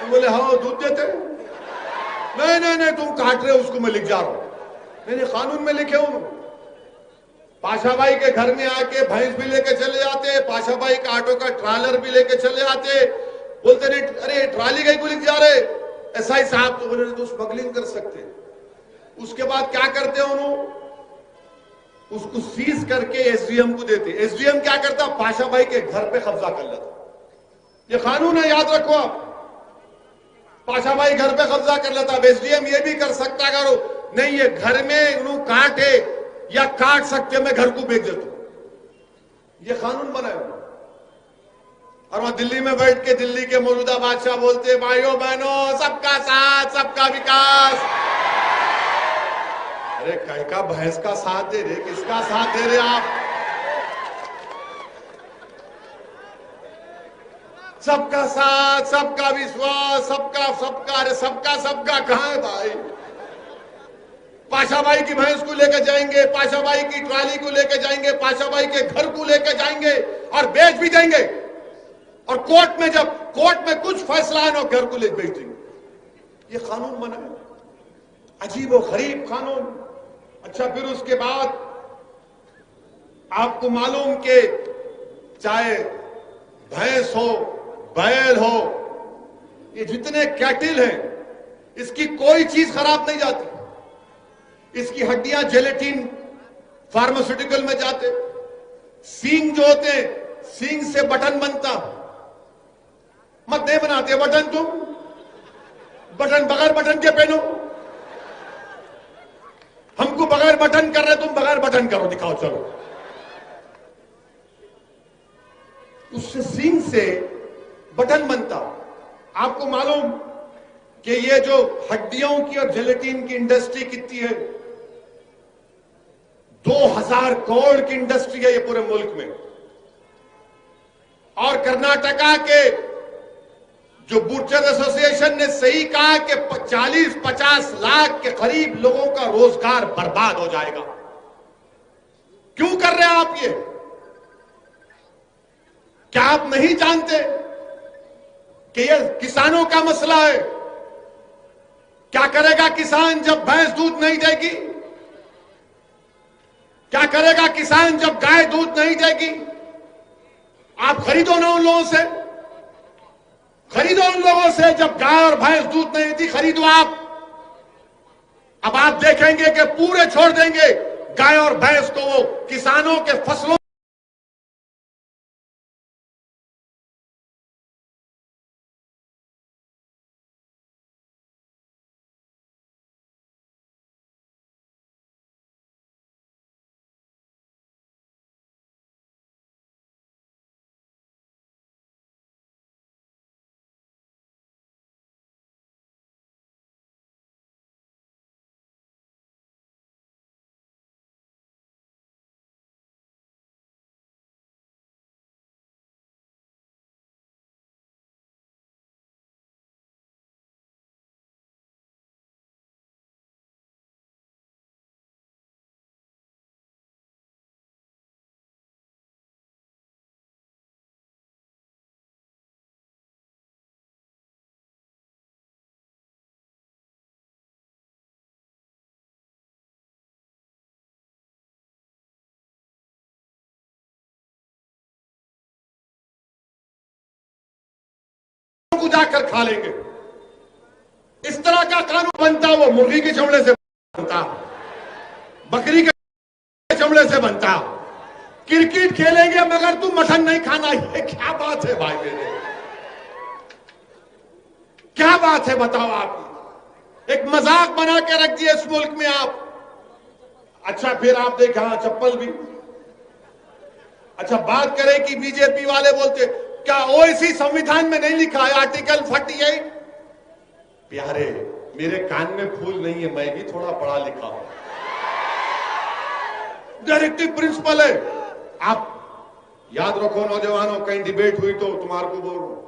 تم بولے ہاں دودھ دیتے, نہیں نہیں نہیں تم کاٹ رہے, اس کو میں لکھ جا رہا ہوں, نہیں نہیں قانون میں لکھے ہوں. پاشا بھائی کے گھر میں آ کے بھینس بھی لے کے چلے جاتے, پاشا بھائی کا آٹو کا ٹرالر بھی لے کے چلے جاتے, بولتے نہیں ارے ٹرالی گئی کو لکھ جا رہے ایس آئی صاحب, تو بولے تو اسمگلنگ کر سکتے. اس کے بعد کیا کرتے انہوں, اس کو سیز کر کے ایس ڈی ایم کو دیتے. ایس ڈی ایم کیا کرتا, پاشا بھائی کے گھر پہ قبضہ کر لیتا. یہ قانون ہے, یاد رکھو آپ. پاشا بھائی گھر پہ قبضہ کر لیتا. ایس ڈی ایم یہ بھی کر سکتا اگر نہیں یہ گھر میں انہوں کاٹے یا کاٹ سکتے, میں گھر کو بیچ دیتا ہوں. یہ قانون بنایا. اور وہاں دلی میں بیٹھ کے دلی کے موجودہ بادشاہ بولتے بھائیوں بہنوں سب کا ساتھ سب کا وکاس. ارے کہیں کا بھینس کا ساتھ دے رہے, کس کا ساتھ دے رہے آپ؟ سب کا ساتھ, سب کا وشواس, سب کا کہاں ہے بھائی؟ پاشا بھائی کی بھینس کو لے کے جائیں گے, پاشا بھائی کی ٹرالی کو لے کے جائیں گے, پاشا بھائی کے گھر کو لے کے جائیں گے اور بیچ بھی دیں گے. اور کورٹ میں جب کورٹ میں کچھ فیصلہ ہے نا, گھر کو لے کے بیچ دیں گے. یہ قانون بنا ہے, عجیب و غریب قانون. اچھا پھر اس کے بعد آپ کو معلوم کہ چاہے بھینس ہو, بیل ہو, یہ جتنے کیٹل ہیں اس کی کوئی چیز خراب نہیں جاتی. اس کی ہڈیاں جیلیٹن فارماسیوٹیکل میں جاتے. سینگ جو ہوتے ہیں, سینگ سے بٹن بنتا, مت نہیں بناتے بٹن, تم بٹن بغیر بٹن کے پہنو. ہم کو بغیر بٹن کر رہے, تم بغیر بٹن کرو, دکھاؤ چلو. اس سے سینگ سے بٹن بنتا. آپ کو معلوم کہ یہ جو ہڈیوں کی اور جیلیٹین کی انڈسٹری کتنی ہے, 2000 کروڑ کی انڈسٹری ہے یہ پورے ملک میں. اور کرناٹکا کے جو بوچر ایسوسی ایشن نے صحیح کہا کہ 40-50 لاکھ کے قریب لوگوں کا روزگار برباد ہو جائے گا. کیوں کر رہے ہیں آپ یہ؟ کیا آپ نہیں جانتے کہ یہ کسانوں کا مسئلہ ہے؟ کیا کرے گا کسان جب بھینس دودھ نہیں دے گی؟ کیا کرے گا کسان جب گائے دودھ نہیں دے گی؟ آپ خریدو نا ان لوگوں سے, خریدو ان لوگوں سے. جب گائے اور بھینس دودھ نہیں دیتی, خریدو آپ. اب آپ دیکھیں گے کہ پورے چھوڑ دیں گے گائے اور بھینس کو, وہ کسانوں کے فصلوں کو جا کر کھا لیں گے. اس طرح کا قانون بنتا وہ مرغی کے چمڑے سے بنتا, بکری کے چمڑے سے بنتا. کرکٹ کھیلیں گے مگر تم مٹن نہیں کھانا. یہ کیا بات ہے بھائی میرے, کیا بات ہے بتاؤ آپ. ایک مذاق بنا کے رکھ دیا اس ملک میں آپ. اچھا پھر آپ دیکھا چپل بھی. اچھا بات کریں کہ بی جے پی والے بولتے کیا اویسی سمویدھان میں نہیں لکھا ہے آرٹیکل 48. پیارے میرے کان میں پھول نہیں ہے, میں بھی تھوڑا پڑھا لکھا ہوں. ڈائریکٹو پرنسپل ہے. آپ یاد رکھو نوجوانوں, کہیں ڈیبیٹ ہوئی تو تمہارے کو بول رہا ہوں.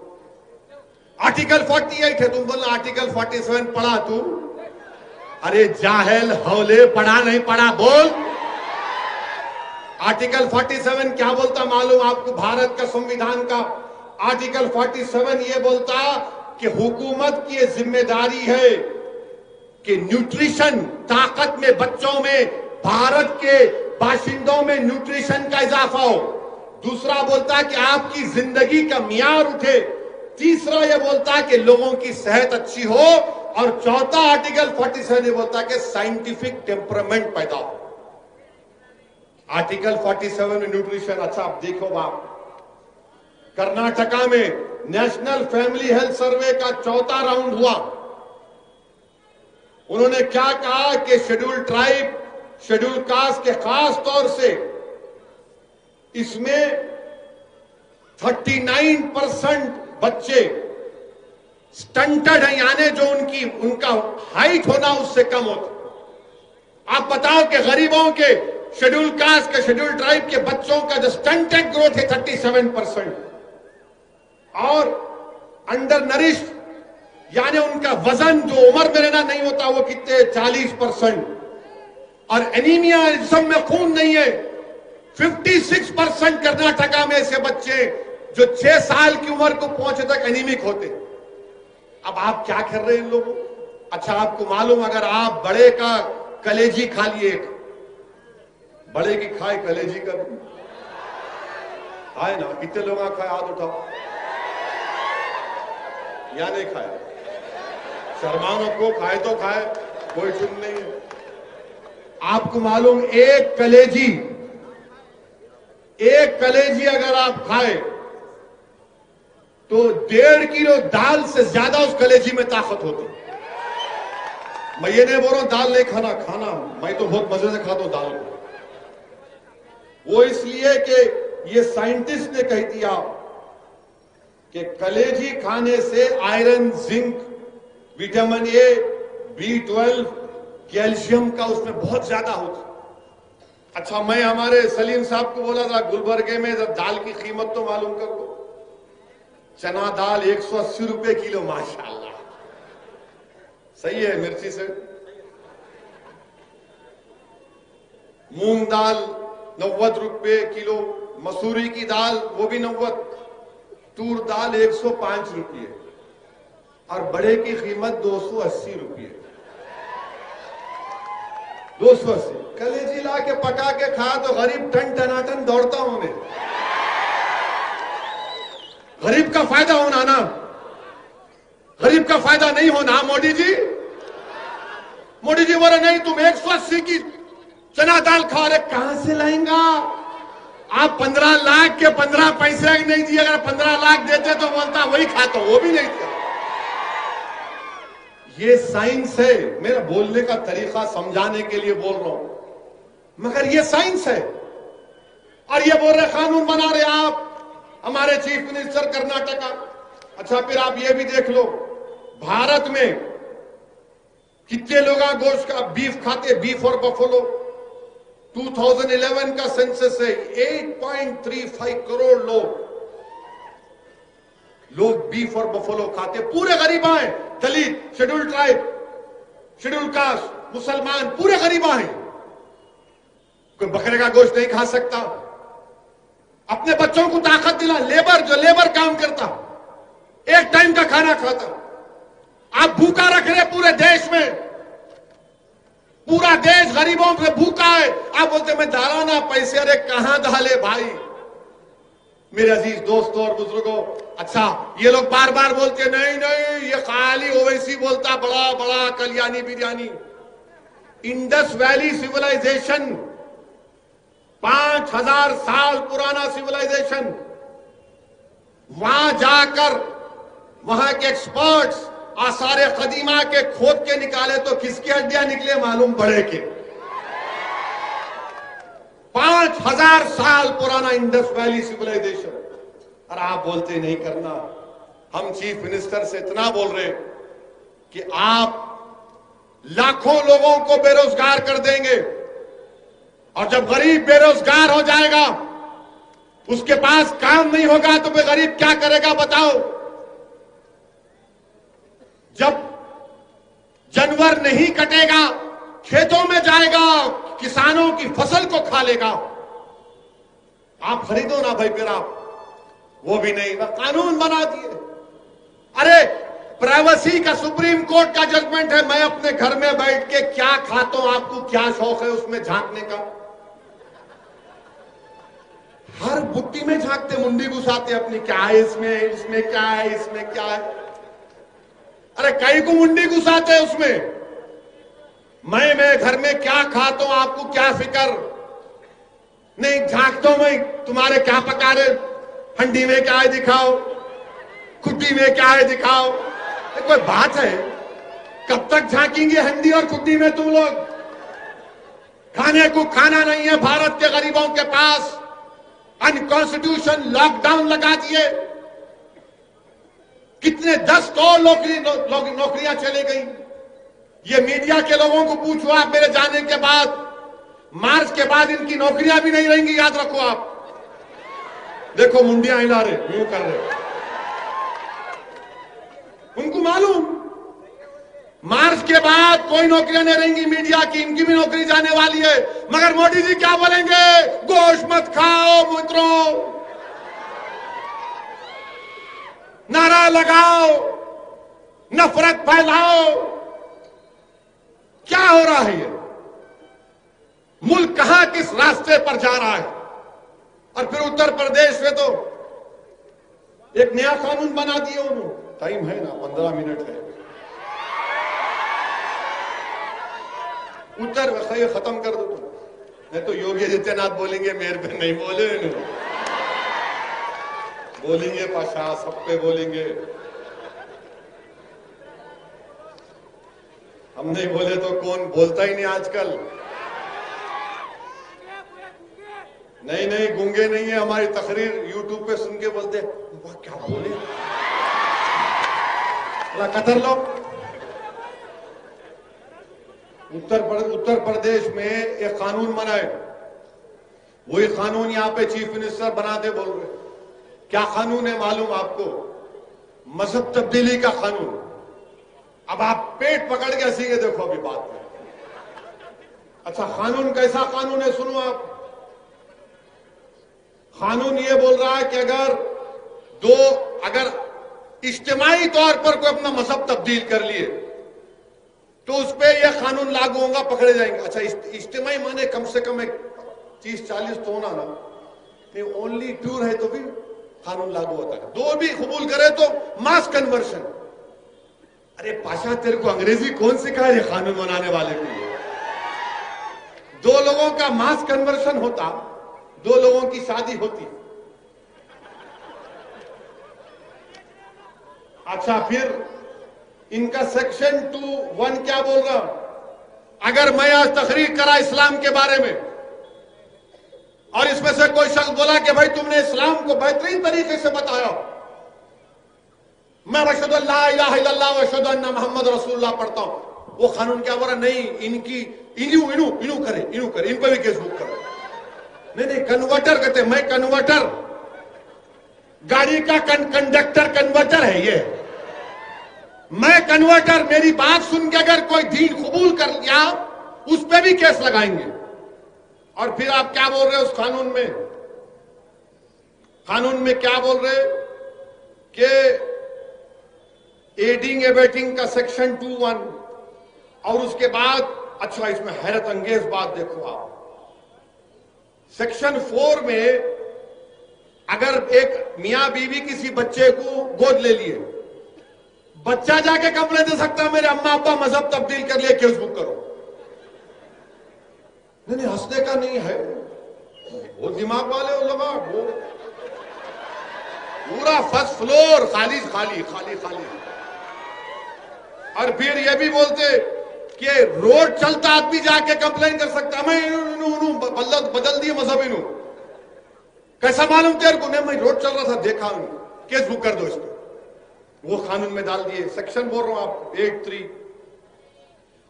آرٹیکل 48 ہے, تم بولنا آرٹیکل 47 پڑھا تو. ارے جاہل ہولے, پڑھا نہیں پڑھا بول. آرٹیکل 47 کیا بولتا معلوم آپ کو؟ بھارت کا سمویدھان کا آرٹیکل 47 یہ بولتا کہ حکومت کی یہ ذمہ داری ہے کہ نیوٹریشن, طاقت میں, بچوں میں, بھارت کے باشندوں میں نیوٹریشن کا اضافہ ہو. دوسرا بولتا کہ آپ کی زندگی کا معیار اٹھے. تیسرا یہ بولتا کہ لوگوں کی صحت اچھی ہو. اور چوتھا آرٹیکل 47 یہ بولتا کہ سائنٹیفک ٹیمپرامنٹ پیدا ہو. آرٹیکل 47 میں نیوٹریشن. اچھا اب دیکھو باپ, کرناٹکا میں نیشنل فیملی ہیلتھ سروے کا چوتھا راؤنڈ ہوا. انہوں نے کیا کہا کہ شیڈول ٹرائب, شیڈول کاسٹ کے خاص طور سے اس میں 39% بچے سٹنٹڈ ہیں, یعنی جو ان کا ہائٹ ہونا اس سے کم ہوتا. آپ بتاؤ کہ غریبوں کے, شیڈول کاسٹ کے, شیڈول ٹرائب کے بچوں کا جو سٹنٹڈ گروتھ ہے 37%, اور انڈر نرش یعنی ان کا وزن جو عمر میں رہنا نہیں ہوتا وہ کتنے 40%, اور اینیمیا جسم میں خون نہیں ہے 56%. کرناٹکا میں ایسے بچے جو 6 سال کی عمر کو پہنچے تک اینیمک ہوتے. اب آپ کیا کر رہے ہیں ان لوگوں؟ اچھا آپ کو معلوم اگر آپ بڑے کا کلیجی کھا لیے, بڑے کی کھائے کلیجی کا بھی کھائے نا, کتنے لوگ کھائے ہاتھ اٹھاؤ. یا نہیں کھائے؟ شرمانوں کو کھائے تو کھائے, کوئی چن نہیں. آپ کو معلوم ایک کلیجی اگر آپ کھائے تو 1.5 کلو دال سے زیادہ اس کلیجی میں طاقت ہوتی. میں یہ نہیں بول رہا ہوں دال نہیں کھانا, میں تو بہت مزے سے کھاتا ہوں دال کو. وہ اس لیے کہ یہ سائنٹسٹ نے کہہ دیا کہ کلیجی کھانے سے iron, zinc, vitamin A, B12, calcium کا اس میں بہت زیادہ ہوتا. اچھا میں ہمارے سلیم صاحب کو بولا تھا گلبرگے میں دال کی قیمت تو معلوم کر لو. چنا دال 180 روپے کلو, ماشاءاللہ صحیح ہے مرچی سے. مونگ دال 90 روپے کلو, مسوری کی دال وہ بھی 90, تور دال 105 روپے, اور بڑے کی قیمت 280 روپے. 280 کلیجی لا کے پکا کے کھا تو غریب ٹن ٹناٹن دوڑتا ہوں میں. غریب کا فائدہ ہونا نا, غریب کا فائدہ نہیں ہونا. موڈی جی بولے نہیں تم 180 کی چنا دال کھا رہے, کہاں سے لائیں گا آپ؟ 15 لاکھ کے 15 پیسے نہیں دیے, اگر 15 لاکھ دیتے تو بولتا وہی کھاتا, وہ بھی نہیں دیا. یہ سائنس ہے. میرا بولنے کا طریقہ سمجھانے کے لیے بول رہا ہوں, مگر یہ سائنس ہے. اور یہ بول رہے قانون بنا رہے آپ ہمارے چیف منسٹر کرناٹکا. اچھا پھر آپ یہ بھی دیکھ لو بھارت میں کتنے لوگ گوشت کا بیف کھاتے, بیف اور بفلو. 2011 کا سینسس ہے 8.35 کروڑ لوگ بیف اور بفلو کھاتے. پورے غریباں ہیں, Dalit, schedule tribe, schedule cost, مسلمان, پورے غریباں ہیں. کوئی بکرے کا گوشت نہیں کھا سکتا. اپنے بچوں کو طاقت دلا. لیبر کام کرتا, ایک ٹائم کا کھانا کھاتا. آپ بھوکا رکھ رہے پورے دیش میں, پورا دیش غریبوں سے بھوکا ہے. آپ بولتے میں ڈالا نا پیسے, ارے کہاں ڈالے بھائی؟ میرے عزیز دوستوں اور بزرگوں، اچھا یہ لوگ بار بار بولتے ہیں نہیں نہیں یہ خالی اویسی بولتا بڑا بڑا Kalyani biryani. Indus valley civilisation 5000 سال پرانا سیولائزیشن، وہاں جا کر وہاں کے ایکسپرٹس آثار قدیمہ کے کھود کے نکالے تو کس کی ہڈیاں نکلے معلوم پڑے کہ 5000 سال پرانا انڈس ویلی سیولائزیشن. اور آپ بولتے نہیں کرنا. ہم چیف منسٹر سے اتنا بول رہے کہ آپ لاکھوں لوگوں کو بے روزگار کر دیں گے، اور جب غریب بے روزگار ہو جائے گا، اس کے پاس کام نہیں ہوگا تو وہ غریب کیا کرے گا بتاؤ؟ جب جانور نہیں کٹے گا، کھیتوں میں جائے گا، کسانوں کی فصل کو کھا لے گا. آپ خریدو نا بھائی، پھر آپ وہ بھی نہیں، قانون بنا دیے. ارے پرائیویسی کا سپریم کورٹ کا ججمنٹ ہے، میں اپنے گھر میں بیٹھ کے کیا کھاتا ہوں، آپ کو کیا شوق ہے اس میں جھانکنے کا؟ ہر بٹی میں جھانکتے، منڈی گھساتے اپنی، کیا ہے اس میں کیا ہے، اس میں کیا ہے. ارے کئی کو منڈی گھساتے اس میں. میں گھر میں کیا کھاتا ہوں آپ کو کیا فکر نہیں. جھانکتا ہوں میں تمہارے کیا پکا رہے، ہنڈی میں کیا ہے دکھاؤ، کھٹی میں کیا ہے دکھاؤ. کوئی بات ہے؟ کب تک جھانکیں گے ہنڈی اور کھٹی میں تم لوگ؟ کھانے کو کھانا نہیں ہے بھارت کے غریبوں کے پاس. انکانسٹیٹیوشن لاک ڈاؤن لگا دیے. کتنے 10 اور نوکریاں چلے گئی. یہ میڈیا کے لوگوں کو پوچھو آپ، میرے جانے کے بعد مارچ کے بعد ان کی نوکریاں بھی نہیں رہیں گی، یاد رکھو آپ. دیکھو منڈیاں ہلا رہے، یوں کر رہے. ان کو معلوم مارچ کے بعد کوئی نوکریاں نہیں رہیں گی میڈیا کی، ان کی بھی نوکری جانے والی ہے. مگر مودی جی کیا بولیں گے؟ گوشت مت کھاؤ مترو، نعرہ لگاؤ، نفرت پھیلاؤ. کیا ہو رہا ہے یہ ملک؟ کہاں کس راستے پر جا رہا ہے؟ اور پھر اتر پردیش میں تو ایک نیا قانون بنا دیا انہوں. ٹائم ہے نا، 15 منٹ ہے. یہ ختم کر دو تم. نہیں تو یوگی آدتیہ ناتھ بولیں گے میرے پہ نہیں بولے، بولیں گے پاشا سب پہ بولیں گے. ہم نہیں بولے تو کون بولتا ہی نہیں آج کل. نہیں گونگے نہیں ہیں. ہماری تقریر یوٹیوب پہ سن کے بولتے وہ کیا بولے، قطر لو. اتر پردیش میں ایک قانون بنائے، وہی قانون یہاں پہ چیف منسٹر بناتے بول رہے. کیا قانون ہے معلوم آپ کو؟ مذہب تبدیلی کا قانون. اب آپ پیٹ پکڑ کے ہنسیں گے، دیکھو ابھی بات میں. اچھا قانون کیسا قانون ہے سنو آپ. قانون یہ بول رہا ہے کہ اگر اجتماعی طور پر کوئی اپنا مذہب تبدیل کر لیے تو اس پہ یہ قانون لاگو ہوگا، پکڑے جائیں گے. اچھا اجتماعی مانے کم سے کم 30-40 تو ہونا نا. اونلی 2 ہے تو بھی قانون لاگو ہوتا ہے. 2 بھی قبول کرے تو ماس کنورشن. ارے پاشا تیرے کو انگریزی کون سکھائے یہ قانون بنانے والے کو؟ 2 لوگوں کا ماس کنورشن ہوتا، 2 لوگوں کی شادی ہوتی. اچھا پھر ان کا سیکشن 2(1) کیا بول رہا؟ اگر میں آج تقریر کرا اسلام کے بارے میں اور اس میں سے کوئی شخص بولا کہ بھائی تم نے اسلام کو بہترین طریقے سے بتایا، میں اشہد ان لا الہ الا اللہ و اشہد ان محمد رسول اللہ پڑھتا ہوں، وہ قانون کیا بول رہا؟ نہیں انہوں کرے، ان پہ بھی کیس بک کرے. نہیں کنورٹر کہتے ہیں. میں کنورٹر، گاڑی کا کنڈکٹر کنورٹر ہے یہ. میں کنورٹر. میری بات سن کے اگر کوئی دین قبول کر لیا اس پہ بھی کیس لگائیں گے. اور پھر آپ کیا بول رہے اس قانون میں؟ قانون میں کیا بول رہے کہ ایڈنگ ایبیٹنگ کا سیکشن 2(1) اور اس کے بعد اچھا اس میں حیرت انگیز بات دیکھو آپ. سیکشن 4 میں اگر ایک میاں بیوی کسی بچے کو گود لے لیے، بچہ جا کے کمپلین دے سکتا ہے میرے اماں ابا مذہب تبدیل کر لیے، کیس بک کرو. نہیں ہنسنے کا نہیں ہے، وہ دماغ والے وہ لوگ وہ پورا فرسٹ فلور خالی خالی خالی خالی. اور پھر یہ بھی بولتے کہ روڈ چلتا آدمی جا کے کمپلین کر سکتا، میں بدل دیے مذہب انہوں. کیسا معلوم تیرے کو؟ نہیں میں روڈ چل رہا تھا دیکھا ہوں، کیس بک کر دو اس کو. وہ قانون میں ڈال دیے. سیکشن بول رہا ہوں آپ 83.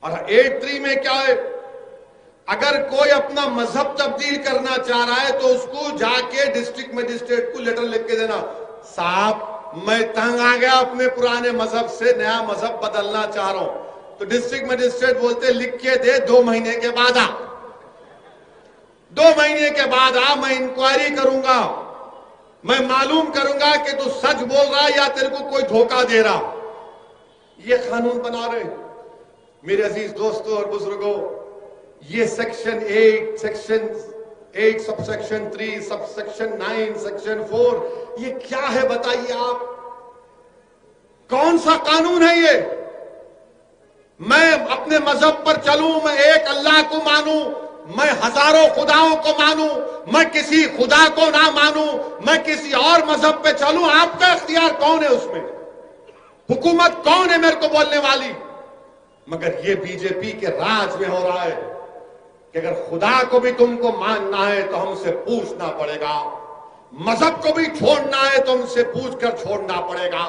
اور 83 میں کیا ہے؟ اگر کوئی اپنا مذہب تبدیل کرنا چاہ رہا ہے تو اس کو جا کے ڈسٹرکٹ مجسٹریٹ کو لیٹر لکھ کے دینا، صاحب میں تنگ آ گیا اپنے پرانے مذہب سے، نیا مذہب بدلنا چاہ رہا ہوں. تو ڈسٹرکٹ مجسٹریٹ بولتے لکھ کے دے، 2 مہینے کے بعد آ، 2 مہینے کے بعد آ، میں انکوائری کروں گا، میں معلوم کروں گا کہ تو سچ بول رہا یا تیرے کو کوئی دھوکہ دے رہا. یہ قانون بنا رہے ہیں. میرے عزیز دوستوں اور بزرگوں، یہ section 8 sub section 3 sub section 9 section 4 یہ کیا ہے بتائیے آپ؟ کون سا قانون ہے یہ؟ میں اپنے مذہب پر چلوں، میں ایک اللہ کو مانوں، میں ہزاروں خداؤں کو مانوں، میں کسی خدا کو نہ مانوں، میں کسی اور مذہب پہ چلوں، آپ کا اختیار کون ہے اس میں؟ حکومت کون ہے میرے کو بولنے والی؟ مگر یہ بی جے پی کے راج میں ہو رہا ہے کہ اگر خدا کو بھی تم کو ماننا ہے تو ہم سے پوچھنا پڑے گا، مذہب کو بھی چھوڑنا ہے تو ہم سے پوچھ کر چھوڑنا پڑے گا.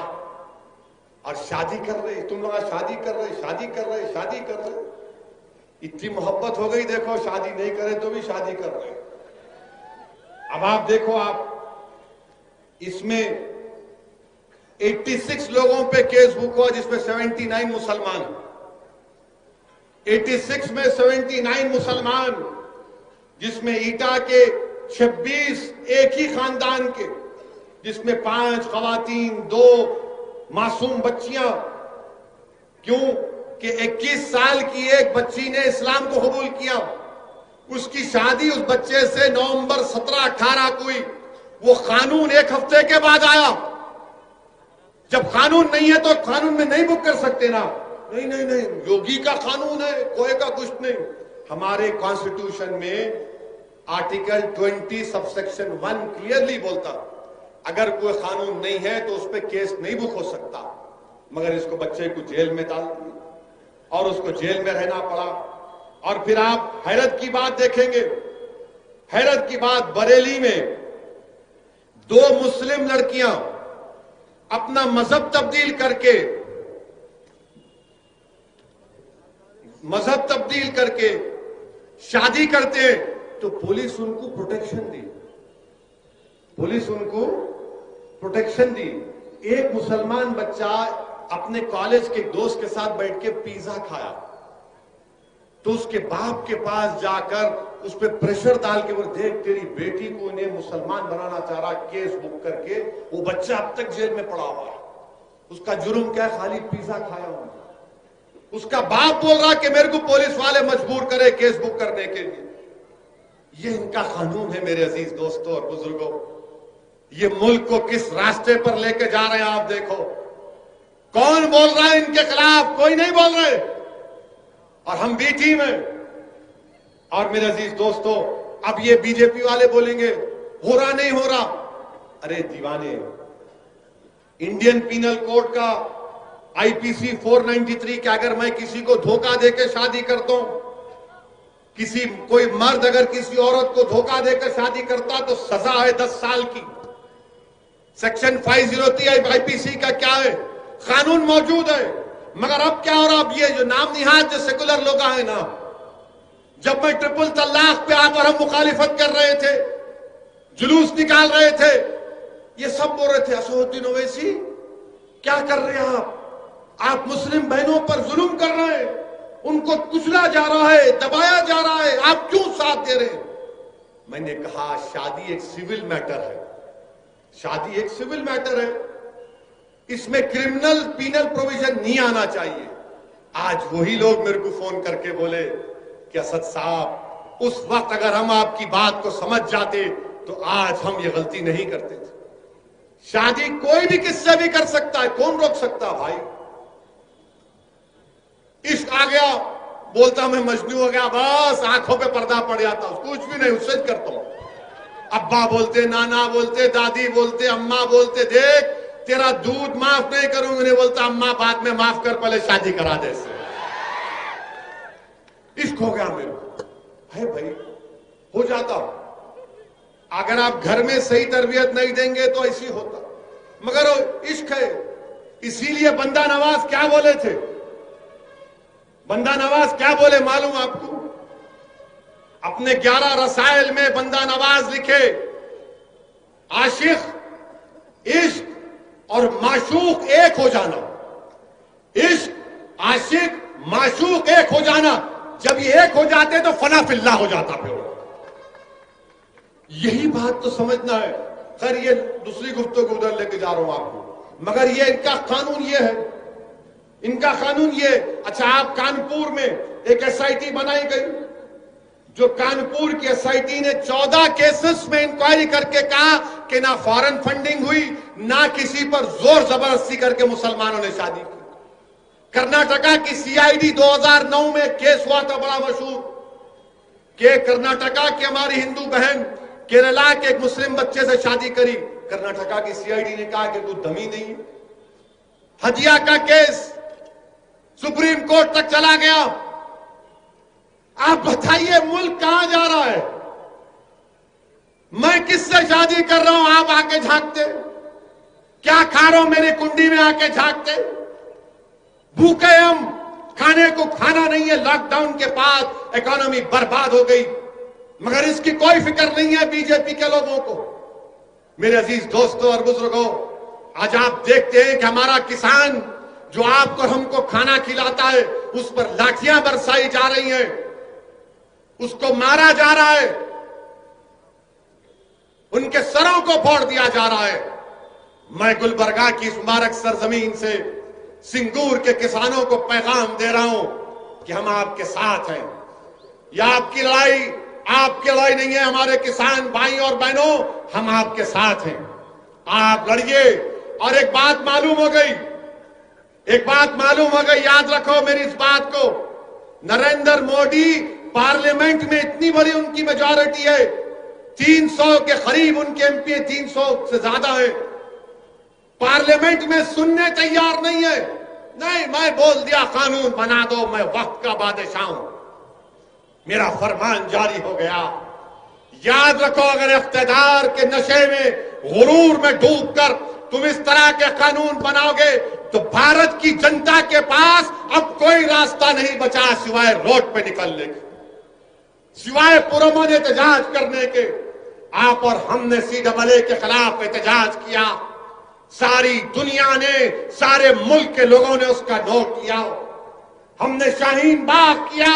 اور شادی کر رہے، تم لوگ شادی کر رہے، اتنی محبت ہو گئی، دیکھو شادی نہیں کرے تو بھی شادی کر رہے. اب آپ دیکھو، آپ اس میں 86 لوگوں پہ کیس بک ہوا جس میں 79 مسلمان. 86 میں 79 مسلمان، جس میں ایٹا کے 26 ایک ہی خاندان کے، جس میں 5 خواتین 2 معصوم بچیاں. کیوں کہ 21 سال کی ایک بچی نے اسلام کو قبول کیا، اس کی شادی اس بچے سے نومبر 17-18 کو ہوئی. وہ قانون 1 ہفتے کے بعد آیا. جب قانون نہیں ہے تو قانون میں نہیں بک کر سکتے نا. نہیں یوگی کا قانون ہے، کوئی کا کچھ نہیں. ہمارے کانسٹیٹیوشن میں آرٹیکل 20 سب سیکشن 1 کلیئرلی بولتا اگر کوئی قانون نہیں ہے تو اس پہ کیس نہیں بک ہو سکتا. مگر اس کو بچے کو جیل میں ڈال دیا اور اس کو جیل میں رہنا پڑا. اور پھر آپ حیرت کی بات دیکھیں گے، حیرت کی بات، بریلی میں 2 مسلم لڑکیاں اپنا مذہب تبدیل کر کے شادی کرتے تو پولیس ان کو پروٹیکشن دی. ایک مسلمان بچہ اپنے کالج کے دوست کے ساتھ بیٹھ کے پیزا کھایا تو اس کے باپ کے پاس جا کر اس پہ پریشر ڈال کے بولے دیکھ تیری بیٹی کو انہیں مسلمان بنانا چاہ رہا، کیس بک کر کے. وہ بچہ اب تک جیل میں پڑا ہوا ہے. اس کا جرم کیا ہے؟ خالی پیزا کھایا ہوا. اس کا باپ بول رہا کہ میرے کو پولیس والے مجبور کرے کیس بک کرنے کے لیے. یہ ان کا قانون ہے. میرے عزیز دوستوں اور بزرگوں، یہ ملک کو کس راستے پر لے کے جا رہے ہیں آپ دیکھو. کون بول رہا ہے ان کے خلاف؟ کوئی نہیں بول رہے. اور ہم بھی ٹیم ہیں. اور میرے عزیز دوستوں، اب یہ بی جے پی والے بولیں گے ہو رہا نہیں ہو رہا. ارے دیوانے، انڈین پینل کوڈ کا IPC 493 کہ اگر میں کسی کو دھوکہ دے کے شادی کرتا ہوں، کوئی مرد اگر کسی عورت کو دھوکہ دے کر شادی کرتا تو سزا ہے 10 سال کی. سیکشن 503 IPC کا کیا ہے؟ قانون موجود ہے. مگر اب کیا ہو رہا؟ اب یہ جو نام نہاد جو سیکولر لوگ ہیں نا، جب میں ٹرپل طلاق پہ آ کر ہم مخالفت کر رہے تھے، جلوس نکال رہے تھے، یہ سب بول رہے تھے اسد الدین اویسی کیا کر رہے ہیں آپ مسلم بہنوں پر ظلم کر رہے ہیں، ان کو کچلا جا رہا ہے، دبایا جا رہا ہے، آپ کیوں ساتھ دے رہے ہیں؟ میں نے کہا شادی ایک سول میٹر ہے. شادی ایک سول میٹر ہے، اس میں کرمنل پینل پروویژن نہیں آنا چاہیے. آج وہی لوگ میرے کو فون کر کے بولے کہ اسد صاحب اس وقت اگر ہم آپ کی بات کو سمجھ جاتے تو آج ہم یہ غلطی نہیں کرتے تھے. شادی کوئی بھی کس سے بھی کر سکتا ہے, کون روک سکتا بھائی؟ عشق آ گیا, بولتا میں مجنون ہو گیا, بس آنکھوں پہ پردہ پڑ جاتا, کچھ بھی نہیں, اس سے کرتا ہوں. ابا بولتے, نانا بولتے, دادی بولتے, اماں بولتے, دیکھ تیرا دودھ معاف نہیں کروں گا, نہیں بولتا اماں بعد میں معاف کر, پہلے شادی کرا دے سے. عشق ہو گیا میرے ہے بھائی, ہو جاتا. اگر آپ گھر میں صحیح تربیت نہیں دیں گے تو ایسی ہوتا, مگر عشق ہے. اسی لیے بندہ نواز کیا بولے تھے, بندہ نواز کیا بولے معلوم آپ کو؟ اپنے 11 رسائل میں بندہ نواز لکھے, عاشق, عشق اور معشوق ایک ہو جانا. عشق, عاشق, معشوق ایک ہو جانا. جب یہ ایک ہو جاتے تو فنا فی اللہ ہو جاتا. پھر یہی بات تو سمجھنا ہے. خیر یہ دوسری گفتگو ادھر لے کے جا رہا ہوں آپ کو, مگر یہ ان کا قانون یہ ہے, ان کا قانون یہ. اچھا, آپ کانپور میں ایک ایس آئی ٹی بنائی گئی, جو کانپور کی ایس آئی ٹی نے 14 کیسز میں انکوائری کر کے کہا کہ نہ فارن فنڈنگ ہوئی, نہ کسی پر زور زبردستی کر کے مسلمانوں نے شادی کی. کرناٹکا کی سی آئی ڈی 2009 میں کیس ہوا تھا بڑا مشہور, کہ کرناٹکا کی ہماری ہندو بہن کیرلا کے ایک مسلم بچے سے شادی کری. کرناٹکا کی سی آئی ڈی نے کہا کہ تو دمی نہیں ہے. ہدیہ کا کیس سپریم کورٹ تک چلا گیا. آپ بتائیے ملک کہاں جا رہا ہے؟ میں کس سے شادی کر رہا ہوں آپ آ کے جھانکتے؟ کیا کھا رہا ہوں میری کنڈی میں آ کے جھانکتے؟ بھوکے ہم, کھانے کو کھانا نہیں ہے. لاک ڈاؤن کے بعد اکانومی برباد ہو گئی, مگر اس کی کوئی فکر نہیں ہے بی جے پی کے لوگوں کو. میرے عزیز دوستوں اور بزرگوں, آج آپ دیکھتے ہیں کہ ہمارا کسان جو آپ کو ہم کو کھانا کھلاتا ہے, اس پر لاٹھیاں برسائی جا رہی ہیں, اس کو مارا جا رہا ہے, ان کے سروں کو پھوڑ دیا جا رہا ہے. میں گلبرگہ کی اس مبارک سرزمین سے سنگور کے کسانوں کو پیغام دے رہا ہوں کہ ہم آپ کے ساتھ ہیں. یہ آپ کی لڑائی نہیں ہے, ہمارے کسان بھائی اور بہنوں, ہم آپ کے ساتھ ہیں. آپ لڑیے. اور ایک بات معلوم ہو گئی, یاد رکھو میری اس بات کو, نریندر مودی پارلیمنٹ میں اتنی بڑی ان کی میجورٹی ہے, 300 کے قریب ان کے ایم پی, 300 سے زیادہ ہے, پارلیمنٹ میں سننے تیار نہیں ہے. نہیں, میں بول دیا قانون بنا دو, میں وقت کا بادشاہ ہوں, میرا فرمان جاری ہو گیا. یاد رکھو, اگر اقتدار کے نشے میں, غرور میں ڈوب کر تم اس طرح کے قانون بناؤ گے تو بھارت کی جنتا کے پاس اب کوئی راستہ نہیں بچا سوائے روڈ پہ نکلنے کے, سوائے پرامن احتجاج کرنے کے. آپ اور ہم نے CAA کے خلاف احتجاج کیا, ساری دنیا نے, سارے ملک کے لوگوں نے اس کا نوٹ کیا. ہم نے شاہین باغ کیا,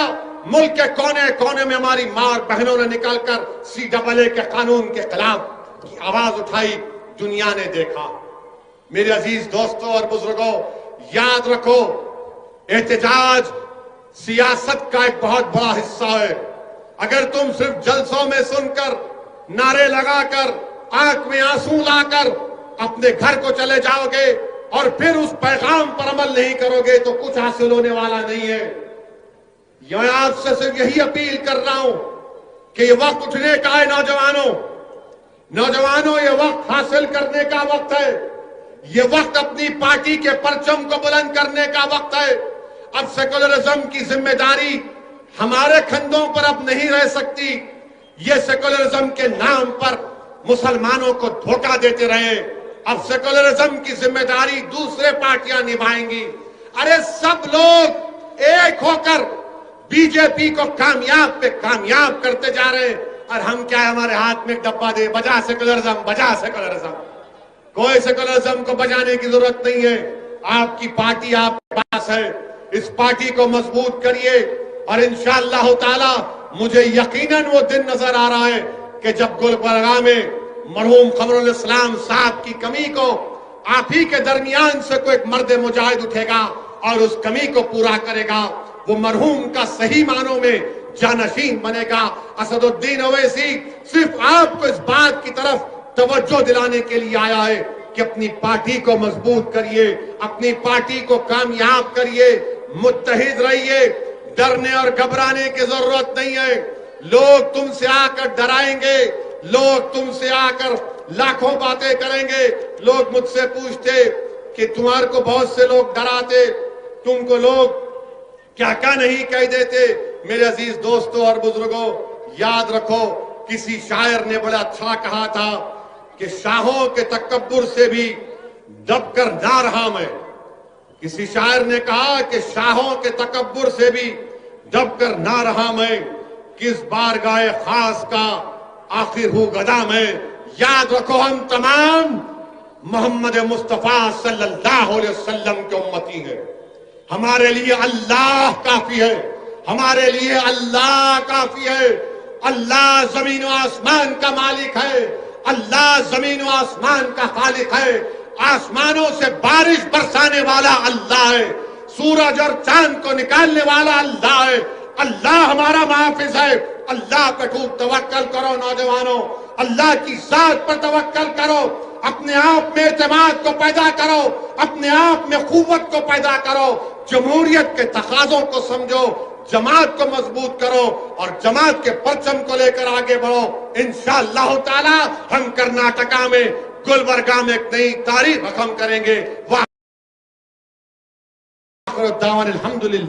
ملک کے کونے کونے میں ہماری ماں اور بہنوں نے نکل کر CAA کے قانون کے خلاف کی آواز اٹھائی, دنیا نے دیکھا. میرے عزیز دوستوں اور بزرگوں, یاد رکھو, احتجاج سیاست کا ایک بہت بڑا حصہ ہے. اگر تم صرف جلسوں میں سن کر, نعرے لگا کر, آنکھ میں آنسو لا کر اپنے گھر کو چلے جاؤ گے اور پھر اس پیغام پر عمل نہیں کرو گے تو کچھ حاصل ہونے والا نہیں ہے. میں آپ سے صرف یہی اپیل کر رہا ہوں کہ یہ وقت اٹھنے کا ہے. نوجوانوں, یہ وقت حاصل کرنے کا وقت ہے. یہ وقت اپنی پارٹی کے پرچم کو بلند کرنے کا وقت ہے. اب سیکولرزم کی ذمہ داری ہمارے کندھوں پر اب نہیں رہ سکتی. یہ سیکولرزم کے نام پر مسلمانوں کو دھوکہ دیتے رہے, اب سیکولرزم کی ذمہ داری دوسرے پارٹیاں نبھائیں گی. ارے سب لوگ ایک ہو کر بی جے پی کو کامیاب پہ کامیاب کرتے جا رہے ہیں, اور ہم کیا ہے, ہمارے ہاتھ میں ایک ڈبہ دے, بجا سیکولرزم, بجا سیکولرزم. کوئی سیکولرزم کو بجانے کی ضرورت نہیں ہے. آپ کی پارٹی آپ کے پاس ہے, اس پارٹی کو مضبوط کریے, اور انشاءاللہ تعالی مجھے یقیناً وہ دن نظر آ رہا ہے کہ جب گلبرگہ میں مرحوم قمر الاسلام صاحب کی کمی کو آپ ہی کے درمیان سے کوئی ایک مرد مجاہد اٹھے گا اور اس کمی کو پورا کرے گا. وہ مرحوم کا صحیح معنوں میں جانشین بنے گا۔ اسد الدین اویسی صرف آپ کو اس بات کی طرف توجہ دلانے کے لیے آیا ہے کہ اپنی پارٹی کو مضبوط کریے، اپنی پارٹی کو کامیاب کریے، متحد رہیے، ڈرنے اور گھبرانے کی ضرورت نہیں ہے۔ لوگ تم سے آ کر ڈرائیں گے، لوگ تم سے آ کر لاکھوں باتیں کریں گے۔ لوگ مجھ سے پوچھتے کہ تمہارے کو بہت سے لوگ ڈراتے، تم کو لوگ کیا کیا نہیں کہہ دیتے۔ میرے عزیز دوستوں اور بزرگوں، یاد رکھو کسی شاعر نے بڑا اچھا کہا تھا کہ شاہوں کے تکبر سے بھی دب کر نہ رہا میں۔ کسی شاعر نے کہا کہ شاہوں کے تکبر سے بھی دب کر نہ رہا میں، کس بارگاہ خاص کا آخر ہوں گدا میں۔ یاد رکھو ہم تمام محمد مصطفیٰ صلی اللہ علیہ وسلم کے امتی ہیں۔ ہمارے لیے اللہ کافی ہے، ہمارے لیے اللہ کافی ہے۔ اللہ زمین و آسمان کا مالک ہے، اللہ زمین و آسمان کا خالق ہے۔ آسمانوں سے بارش برسانے والا اللہ ہے، سورج اور چاند کو نکالنے والا اللہ ہے۔ اللہ ہمارا محافظ ہے۔ اللہ پہ خوب توکل کرو نوجوانوں، اللہ کی ذات پر توکل کرو، اپنے آپ میں اعتماد کو پیدا کرو، اپنے آپ میں قوت کو پیدا کرو، جمہوریت کے تقاضوں کو سمجھو، جماعت کو مضبوط کرو اور جماعت کے پرچم کو لے کر آگے بڑھو۔ انشاءاللہ تعالی ہم کرناٹکا میں گلبرگہ میں ایک نئی تاریخ رقم کریں گے۔ وآخر دعوانا الحمدللہ۔